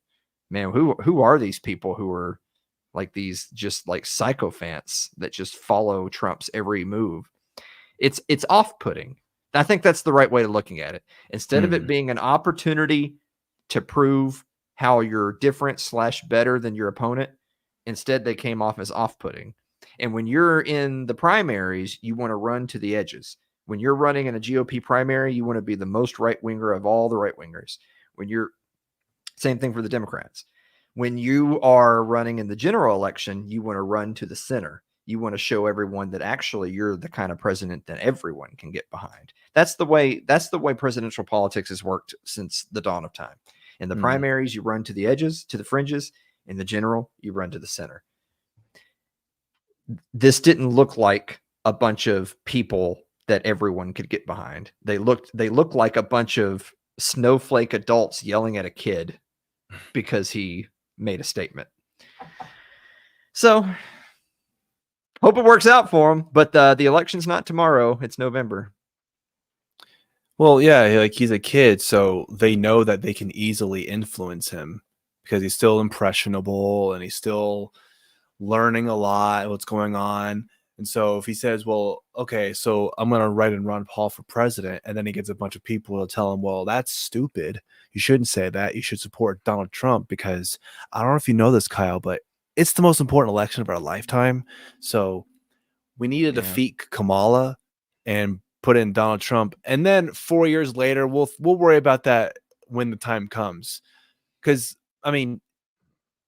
Speaker 11: Man, who are these people who are like these just like sycophants that just follow Trump's every move? It's off-putting. I think that's the right way of looking at it. Instead of it being an opportunity to prove how you're different / better than your opponent, instead they came off as off-putting. And when you're in the primaries, you want to run to the edges. When you're running in a GOP primary, you want to be the most right-winger of all the right-wingers. Same thing for the Democrats. When you are running in the general election, you want to run to the center. You want to show everyone that actually you're the kind of president that everyone can get behind. That's the way presidential politics has worked since the dawn of time. In the primaries, you run to the edges, to the fringes. In the general, you run to the center. This didn't look like a bunch of people that everyone could get behind. They looked like a bunch of snowflake adults yelling at a kid because he made a statement. So hope it works out for him, but the election's not tomorrow. It's November.
Speaker 1: Well, yeah, like he's a kid, so they know that they can easily influence him because he's still impressionable and he's still learning a lot of what's going on. And so if he says, well, okay, so I'm going to write in Ron Paul for president, and then he gets a bunch of people to tell him, well, that's stupid. You shouldn't say that. You should support Donald Trump because I don't know if you know this, Kyle, but it's the most important election of our lifetime. So we need to defeat Kamala and put in Donald Trump. And then 4 years later, we'll worry about that when the time comes. Because, I mean,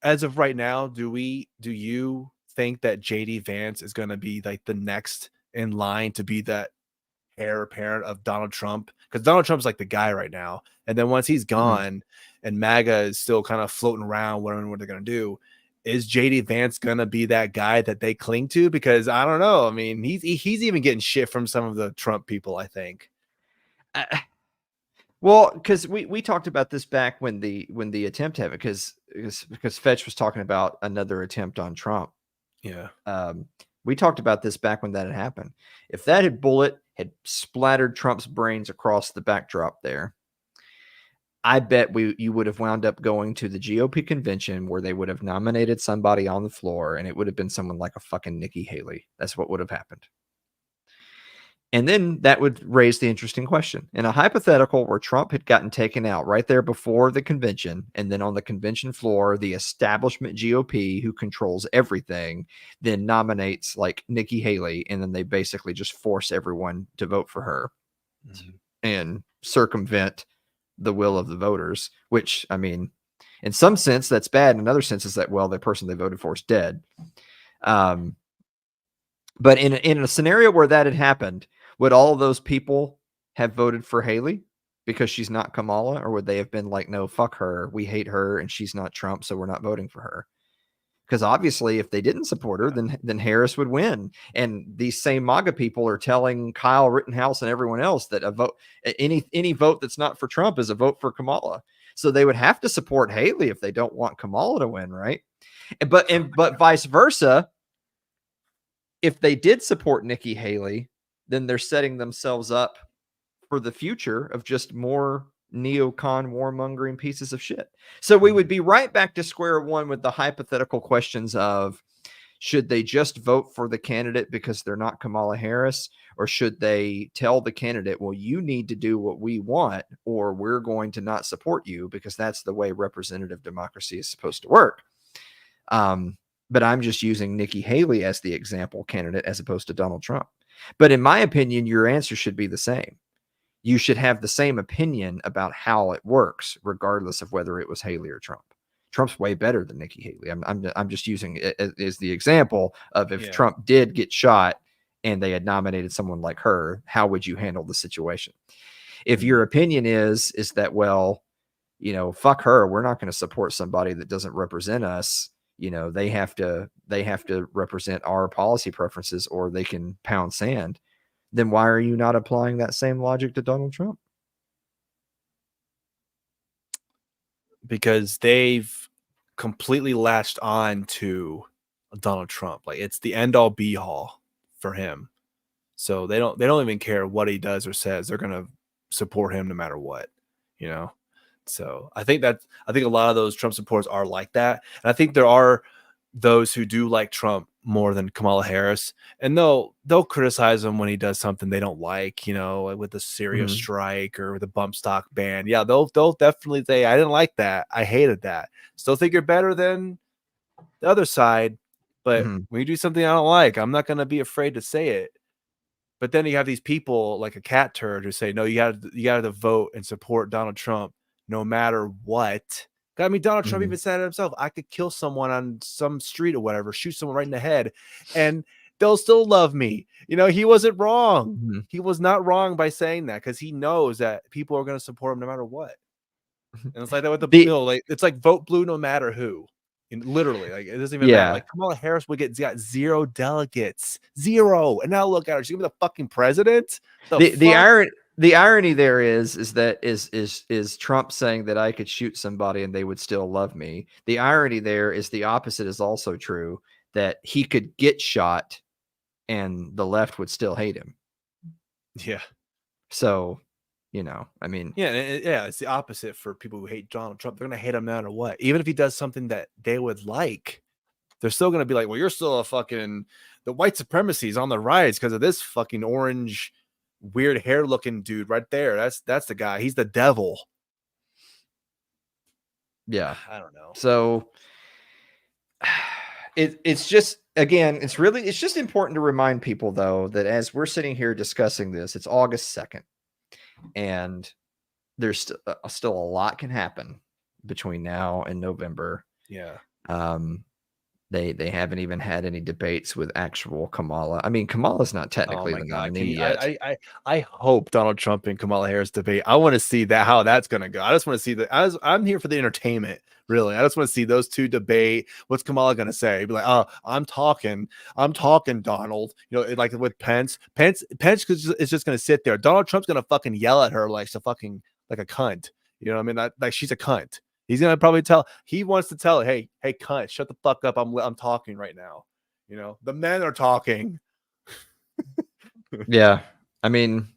Speaker 1: as of right now, do you think that JD Vance is going to be like the next in line to be that heir apparent of Donald Trump? Because Donald Trump's like the guy right now. And then once he's gone and MAGA is still kind of floating around, wondering what they're going to do, is JD Vance going to be that guy that they cling to? Because I don't know. I mean, he's even getting shit from some of the Trump people, I think.
Speaker 11: Well, because we talked about this back when the attempt happened, because Fetch was talking about another attempt on Trump.
Speaker 1: Yeah.
Speaker 11: We talked about this back when that had happened. If that bullet had splattered Trump's brains across the backdrop there, I bet you would have wound up going to the GOP convention where they would have nominated somebody on the floor, and it would have been someone like a fucking Nikki Haley. That's what would have happened. And then that would raise the interesting question. In a hypothetical where Trump had gotten taken out right there before the convention, and then on the convention floor, the establishment GOP, who controls everything, then nominates like Nikki Haley, and then they basically just force everyone to vote for her and circumvent the will of the voters, which, I mean, in some sense, that's bad. In another sense, is that, well, the person they voted for is dead. But in a scenario where that had happened, would all of those people have voted for Haley because she's not Kamala? Or would they have been like, no, fuck her, we hate her, and she's not Trump, so we're not voting for her? Because obviously, if they didn't support her, then Harris would win. And these same MAGA people are telling Kyle Rittenhouse and everyone else that any vote that's not for Trump is a vote for Kamala. So they would have to support Haley if they don't want Kamala to win, right? But vice versa. If they did support Nikki Haley, then they're setting themselves up for the future of just more neocon warmongering pieces of shit. So we would be right back to square one with the hypothetical questions of, should they just vote for the candidate because they're not Kamala Harris, or should they tell the candidate, well, you need to do what we want, or we're going to not support you, because that's the way representative democracy is supposed to work. But I'm just using Nikki Haley as the example candidate as opposed to Donald Trump. But in my opinion, your answer should be the same. You should have the same opinion about how it works, regardless of whether it was Haley or Trump. Trump's way better than Nikki Haley. I'm just using it as the example of, if Trump did get shot and they had nominated someone like her, how would you handle the situation? If your opinion is that, well, fuck her, we're not going to support somebody that doesn't represent us. They have to represent our policy preferences, or they can pound sand. Then why are you not applying that same logic to Donald Trump?
Speaker 1: Because they've completely latched on to Donald Trump. Like, it's the end all be all for him. So they don't even care what he does or says. They're going to support him no matter what, So I think a lot of those Trump supporters are like that. And I think there are those who do like Trump more than Kamala Harris, and they'll criticize him when he does something they don't like, with the Syria strike or the bump stock ban. Yeah, they'll definitely say, I didn't like that, I hated that. Still think you're better than the other side, but when you do something I don't like, I'm not going to be afraid to say it. But then you have these people like a cat turd who say, no, you got to vote and support Donald Trump no matter what. I mean, Donald Trump even said it himself. I could kill someone on some street or whatever, shoot someone right in the head, and they'll still love me. He wasn't wrong. He was not wrong by saying that, because he knows that people are going to support him no matter what. And it's like that with the bill. Like, it's like vote blue no matter who. Literally, like, it doesn't even matter. Like, Kamala Harris got 0 delegates, 0, and now look at her. She's gonna be the fucking president.
Speaker 11: The irony there is that Trump saying that I could shoot somebody and they would still love me. The irony there is the opposite is also true, that he could get shot and the left would still hate him.
Speaker 1: Yeah.
Speaker 11: So, I mean,
Speaker 1: it's the opposite for people who hate Donald Trump. They're gonna hate him no matter what. Even if he does something that they would like, they're still gonna be like, well, you're still the white supremacy is on the rise because of this fucking orange, weird hair looking dude right there. That's the guy. He's the devil.
Speaker 11: Yeah,
Speaker 1: I don't know.
Speaker 11: So it's just, again, it's just important to remind people, though, that as we're sitting here discussing this, it's August 2nd, and there's still a lot can happen between now and November.
Speaker 1: Yeah.
Speaker 11: They haven't even had any debates with actual Kamala. I mean, Kamala's not technically the nominee yet.
Speaker 1: I hope Donald Trump and Kamala Harris debate. I want to see how that's going to go. I just want to see I'm here for the entertainment, really. I just want to see those two debate. What's Kamala going to say? Be like, oh, I'm talking, Donald. Like with Pence is just going to sit there. Donald Trump's going to fucking yell at her like some fucking like a cunt. You know what I mean? Like she's a cunt. He's gonna probably he wants to tell, hey, cunt, shut the fuck up. I'm talking right now. You know, the men are talking.
Speaker 11: Yeah. I mean,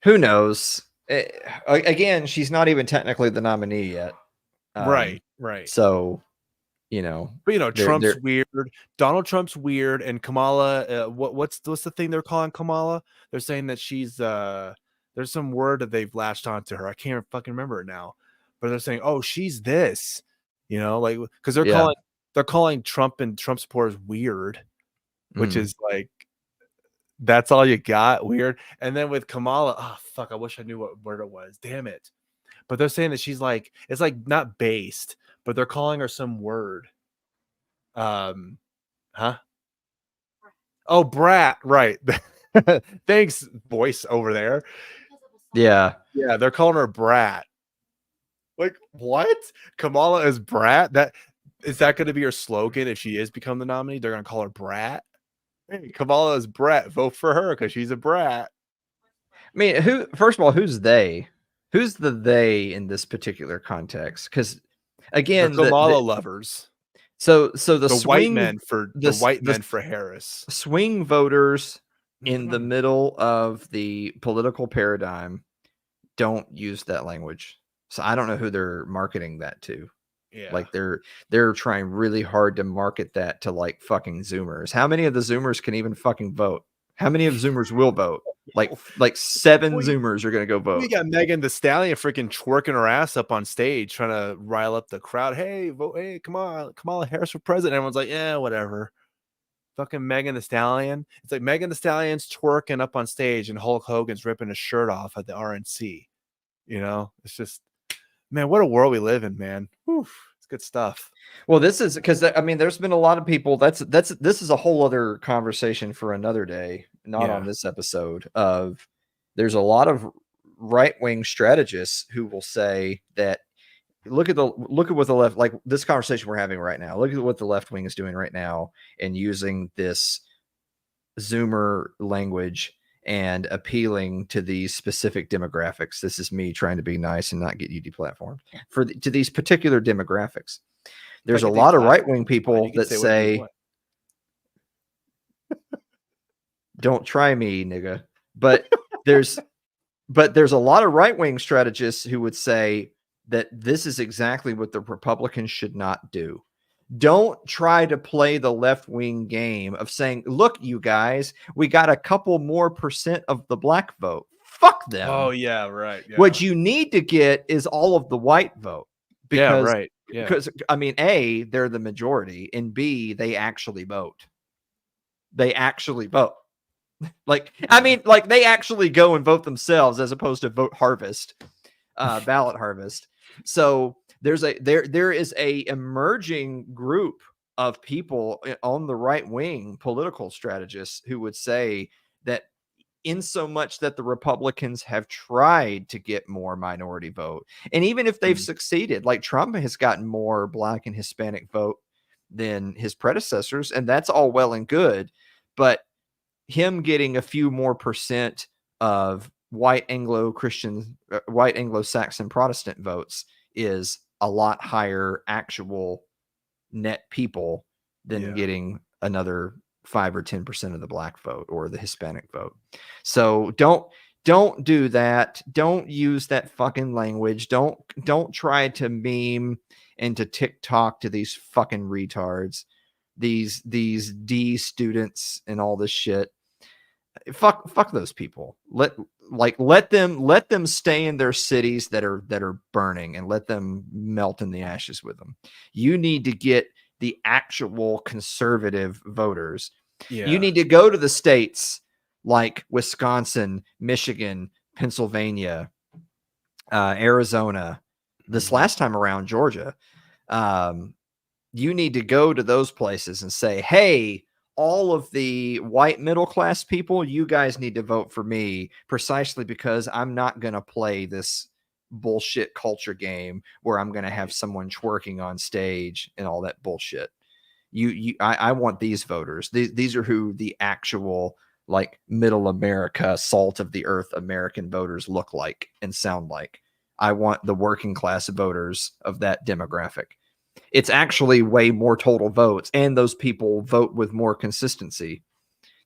Speaker 11: who knows? Again, she's not even technically the nominee yet.
Speaker 1: Right.
Speaker 11: So, you know,
Speaker 1: but you know, Trump's weird. Donald Trump's weird, and Kamala. What's the thing they're calling Kamala? They're saying that she's there's some word that they've latched onto her. I can't fucking remember it now, but they're saying, oh, she's this. You know, like because they're calling Trump and Trump supporters weird, which is like. That's all you got? Weird. And then with Kamala, oh fuck, I wish I knew what word it was. Damn it. But they're saying that she's like, it's like not based, but they're calling her some word. Huh? Oh, brat, right. Thanks, voice over there.
Speaker 11: Yeah.
Speaker 1: Yeah, they're calling her brat. Like, what? Kamala is brat? Is that gonna be her slogan if she is become the nominee? They're gonna call her brat? Hey, Kamala is brat. Vote for her because she's a brat.
Speaker 11: I mean, first of all, who's they? Who's the they in this particular context? Because again,
Speaker 1: the Kamala lovers.
Speaker 11: So the
Speaker 1: white men for Harris.
Speaker 11: Swing voters in the middle of the political paradigm don't use that language. So I don't know who they're marketing that to. Yeah. Like they're trying really hard to market that to like fucking Zoomers. How many of the Zoomers can even fucking vote? How many of Zoomers will vote? Like 7 Zoomers are gonna go vote.
Speaker 1: We got Megan Thee Stallion freaking twerking her ass up on stage, trying to rile up the crowd. Hey, vote! Hey, come on, Kamala Harris for president. Everyone's like, yeah, whatever. Fucking Megan Thee Stallion. It's like Megan Thee Stallion's twerking up on stage, and Hulk Hogan's ripping his shirt off at the RNC. You know, it's just, man, what a world we live in, man. Whew, it's good stuff.
Speaker 11: Well, this is because I mean, there's been a lot of people. This is a whole other conversation for another day, not on this episode. There's a lot of right-wing strategists who will say that look at what the left, like this conversation we're having right now. Look at what the left wing is doing right now and using this Zoomer language and appealing to these specific demographics. This is me trying to be nice and not get you deplatformed to these particular demographics. There's a lot of right-wing people that say, don't try me, nigga. But there's a lot of right-wing strategists who would say that this is exactly what the Republicans should not do. Don't try to play the left-wing game of saying, look, you guys, we got a couple more % of the black vote. Fuck them.
Speaker 1: Oh, yeah, right. Yeah.
Speaker 11: What you need to get is all of the white vote.
Speaker 1: Because, yeah, right.
Speaker 11: Yeah. Because, I mean, A, they're the majority, and B, they actually vote. They actually vote. Like, I mean, like they actually go and vote themselves as opposed to vote harvest, ballot harvest. So there is a emerging group of people on the right wing, political strategists, who would say that in so much that the Republicans have tried to get more minority vote, and even if they've succeeded, like Trump has gotten more black and Hispanic vote than his predecessors, and that's all well and good, but him getting a few more % of white Anglo-Saxon Protestant votes is a lot higher actual net people than getting another 5 or 10% of the black vote or the Hispanic vote. So don't do that. Don't use that fucking language. Don't try to meme and to TikTok to these fucking retards, these D students and all this shit. Fuck those people. Let them stay in their cities that are burning and let them melt in the ashes with them. You need to get the actual conservative voters. Yeah. You need to go to the states like Wisconsin, Michigan, Pennsylvania, Arizona. This last time around, Georgia. You need to go to those places and say, hey, all of the white middle class people, you guys need to vote for me precisely because I'm not going to play this bullshit culture game where I'm going to have someone twerking on stage and all that bullshit. I want these voters. These are who the actual like middle America, salt of the earth American voters look like and sound like. I want the working class voters of that demographic. It's actually way more total votes, and those people vote with more consistency.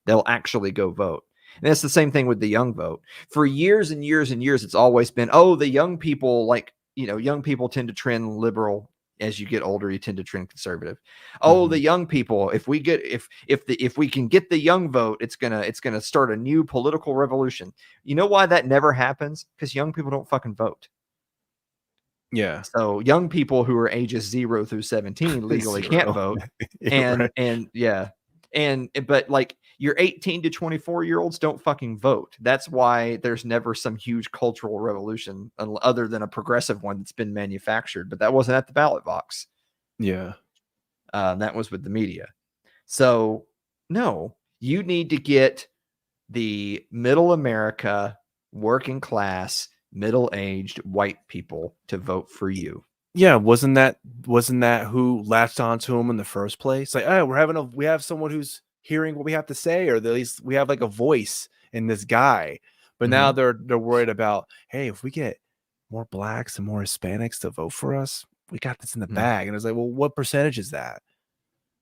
Speaker 11: They'll actually go vote. And that's the same thing with the young vote. For years and years and years, it's always been, oh, the young people, like, you know, young people tend to trend liberal. As you get older, you tend to trend conservative. Oh, the young people, if we can get the young vote, it's gonna start a new political revolution. You know why that never happens? Because young people don't fucking vote.
Speaker 1: Yeah.
Speaker 11: So young people who are ages 0 through 17 legally can't vote.
Speaker 1: Yeah,
Speaker 11: But like your 18 to 24-year-olds don't fucking vote. That's why there's never some huge cultural revolution other than a progressive one that's been manufactured. But that wasn't at the ballot box.
Speaker 1: Yeah.
Speaker 11: That was with the media. So no, you need to get the middle America, working class, middle-aged white people to vote for you.
Speaker 1: Yeah, wasn't that who latched onto him in the first place? Like, oh, we have someone who's hearing what we have to say, or at least we have like a voice in this guy. But now they're worried about, hey, if we get more blacks and more Hispanics to vote for us, we got this in the bag. And it's like, well, what percentage is that?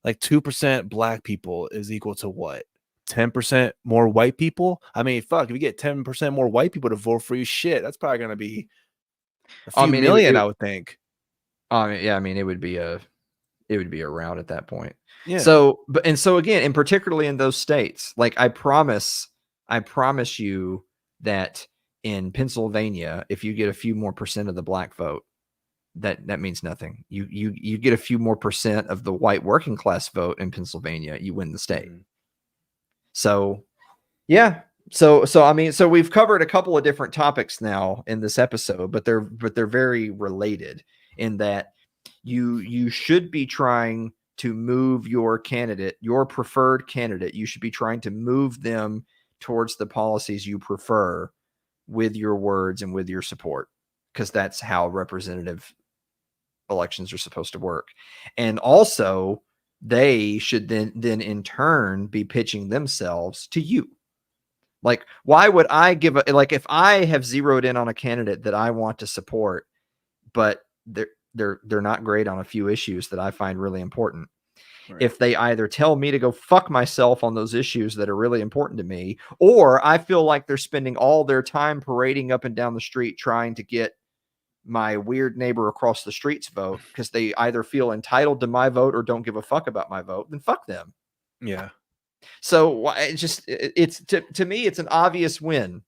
Speaker 1: Like 2% black people is equal to what? 10% more white people? I mean, fuck, if you get 10% more white people to vote for you, shit, that's probably gonna be a few million, I would think.
Speaker 11: Yeah, I mean, it would be around at that point.
Speaker 1: Yeah.
Speaker 11: So again, and particularly in those states, like I promise you that in Pennsylvania, if you get a few more percent of the black vote, that means nothing. You get a few more percent of the white working class vote in Pennsylvania, you win the state. So yeah. So I mean, so we've covered a couple of different topics now in this episode, but they're very related in that you should be trying to move your candidate, your preferred candidate. You should be trying to move them towards the policies you prefer with your words and with your support, because that's how representative elections are supposed to work. And also, they should then in turn be pitching themselves to you. Like, why would I like if I have zeroed in on a candidate that I want to support, but they're not great on a few issues that I find really important. Right. If they either tell me to go fuck myself on those issues that are really important to me, or I feel like they're spending all their time parading up and down the street trying to get my weird neighbor across the street's vote because they either feel entitled to my vote or don't give a fuck about my vote, then fuck them.
Speaker 1: Yeah.
Speaker 11: So it's to me, it's an obvious win.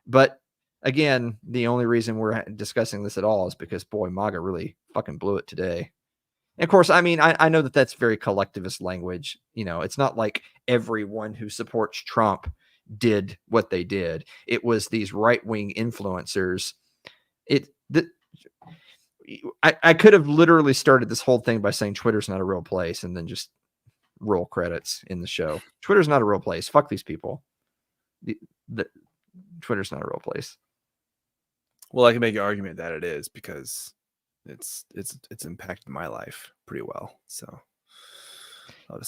Speaker 11: But again, the only reason we're discussing this at all is because, boy, MAGA really fucking blew it today. And of course, I mean, I know that that's very collectivist language. You know, it's not like everyone who supports Trump did what they did. It was these right-wing influencers. I could have literally started this whole thing by saying Twitter's not a real place and then just roll credits in the show. Twitter's not a real place. Fuck these people. Twitter's not a real place.
Speaker 1: Well, I can make an argument that it is because it's impacted my life pretty well. So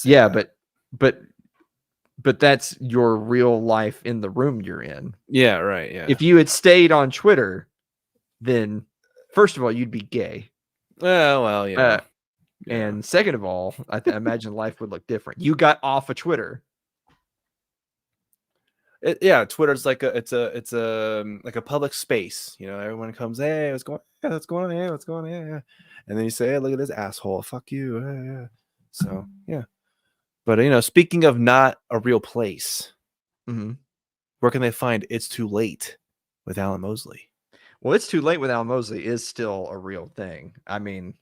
Speaker 11: yeah, but that's your real life in the room you're in.
Speaker 1: Yeah, right. Yeah.
Speaker 11: If you had stayed on Twitter, then first of all, you'd be gay.
Speaker 1: Well, yeah.
Speaker 11: And second of all, I imagine life would look different. You got off of Twitter.
Speaker 1: Twitter's like it's a public space. You know, everyone comes, hey, what's going on? Yeah, what's going on? Yeah, what's going on? Yeah. And then you say, hey, look at this asshole. Fuck you. Yeah. So yeah. But you know, speaking of not a real place, where can they find It's Too Late with Alan Mosley?
Speaker 11: Well, It's Too Late with Alan Mosley is still a real thing. I mean,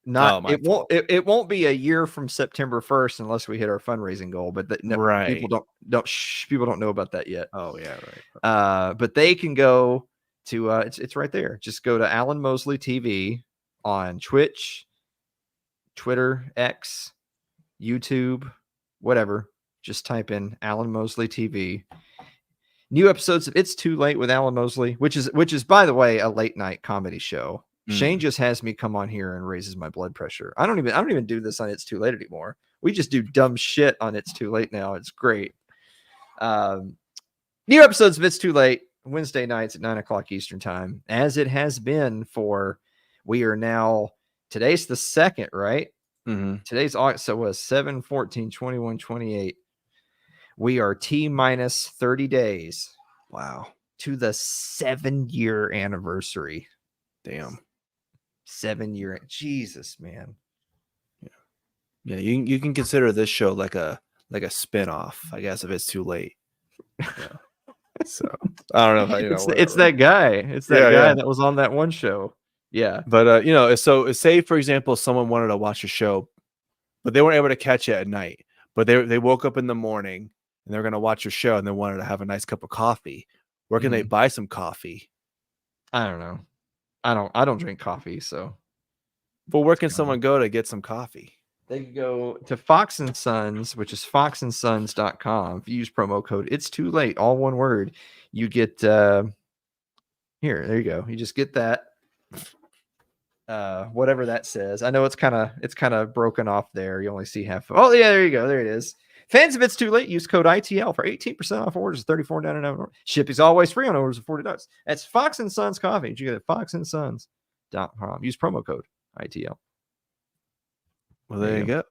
Speaker 11: it won't be a year from September 1st unless we hit our fundraising goal, but
Speaker 1: right.
Speaker 11: People don't know about that yet.
Speaker 1: Oh yeah, right.
Speaker 11: But they can go to it's right there. Just go to Alan Mosley TV on Twitch, Twitter, X, YouTube, whatever. Just type in Alan Mosley TV. New episodes of It's Too Late with Alan Mosley, which is by the way a late night comedy show. Shane just has me come on here and raises my blood pressure. I don't even do this on It's Too Late anymore. We just do dumb shit on It's Too Late now. It's great. New episodes of It's Too Late, Wednesday nights at 9:00 Eastern time, as it has been for, we are now, today's the 2nd, right?
Speaker 1: Mm-hmm.
Speaker 11: Today's August, so it was 7, 14, 21, 28. We are T-minus 30 days.
Speaker 1: Wow.
Speaker 11: To the 7-year anniversary.
Speaker 1: Damn.
Speaker 11: 7-year. Jesus, man.
Speaker 1: Yeah, you can consider this show like a spin-off, I guess, if It's Too Late. Yeah. So I don't know if
Speaker 11: it's that guy. It's that guy that was on that one show. Yeah.
Speaker 1: But so say for example, someone wanted to watch a show, but they weren't able to catch it at night. But they woke up in the morning and they're gonna watch your show and they wanted to have a nice cup of coffee. Where can they buy some coffee?
Speaker 11: I don't know. I don't drink coffee, so.
Speaker 1: But where can someone go to get some coffee?
Speaker 11: They can go to Fox and Sons, which is foxandsons.com. If you use promo code It's Too Late, all one word, you get here. There you go. You just get that. Whatever that says. I know it's kind of broken off there. You only see half. Oh yeah, there you go. There it is. Fans of It's Too Late, use code ITL for 18% off orders, $34.99. Shipping's always free on orders of $40. That's Fox and Sons Coffee. You get it at foxandsons.com. Use promo code ITL.
Speaker 1: Well, there you go.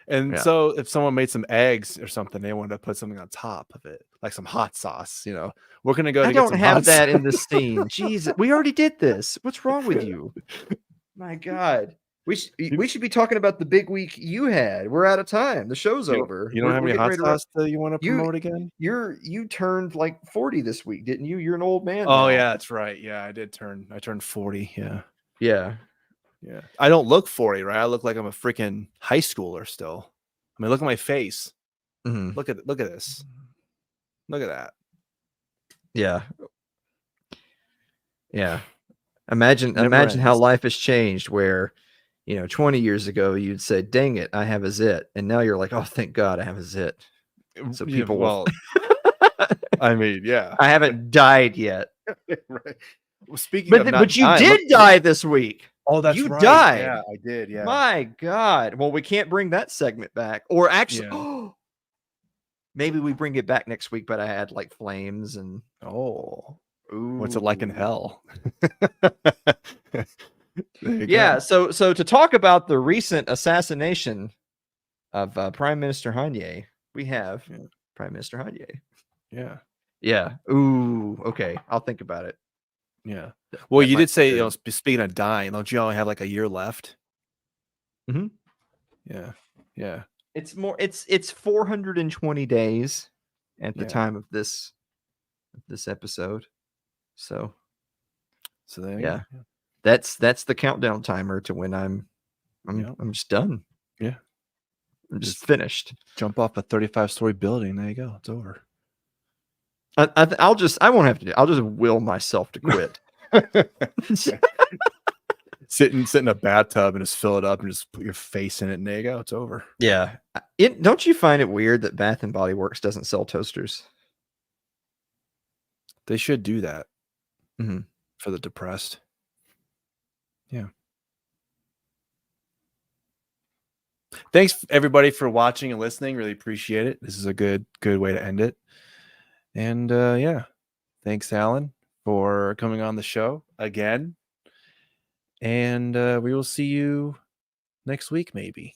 Speaker 1: And so if someone made some eggs or something, they wanted to put something on top of it, like some hot sauce, we're going to go to get some
Speaker 11: I don't have that in this scene. Jesus, we already did this. What's wrong with you? My God. We should be talking about the big week you had. We're out of time. The show's over.
Speaker 1: You don't have any hot sauce that you want to promote again?
Speaker 11: You turned like 40 this week, didn't you? You're an old man.
Speaker 1: Oh
Speaker 11: now.
Speaker 1: Yeah, that's right. Yeah, I turned 40. Yeah.
Speaker 11: Yeah.
Speaker 1: Yeah. I don't look 40, right? I look like I'm a freaking high schooler still. I mean, look at my face.
Speaker 11: Mm-hmm.
Speaker 1: Look at this. Look at that.
Speaker 11: Yeah. Yeah. Imagine how life has changed where, 20 years ago you'd say, dang it, I have a zit. And now you're like, oh, thank God I have a zit. So people will.
Speaker 1: I mean, yeah.
Speaker 11: I haven't died yet.
Speaker 1: Right. Well, speaking
Speaker 11: but you did die this week.
Speaker 1: Oh, that's
Speaker 11: you
Speaker 1: right.
Speaker 11: You died.
Speaker 1: Yeah, I did. Yeah.
Speaker 11: My God. Well, we can't bring that segment back. Or actually, maybe we bring it back next week, but I had like flames and.
Speaker 1: Oh. Ooh. What's it like in hell?
Speaker 11: Yeah. So to talk about the recent assassination of Prime Minister Hanye, we have Prime Minister Hanye.
Speaker 1: Yeah.
Speaker 11: Yeah. Ooh. Okay. I'll think about it.
Speaker 1: Yeah. Well, you did say, speaking of dying, don't you only have like a year left?
Speaker 11: Mm-hmm.
Speaker 1: Yeah. Yeah.
Speaker 11: It's 420 days at the time of this episode. So
Speaker 1: there you go.
Speaker 11: That's the countdown timer to when I'm just done.
Speaker 1: Yeah.
Speaker 11: I'm just finished.
Speaker 1: Jump off a 35-story building. There you go. It's over.
Speaker 11: I won't have to do it. I'll just will myself to quit.
Speaker 1: Sit in a bathtub and just fill it up and just put your face in it and there you go. It's over.
Speaker 11: Yeah. Don't you find it weird that Bath and Body Works doesn't sell toasters?
Speaker 1: They should do that.
Speaker 11: Mm-hmm.
Speaker 1: For the depressed. Yeah. Thanks everybody for watching and listening. Really appreciate it. This is a good way to end it. And thanks Alan for coming on the show again. And we will see you next week maybe.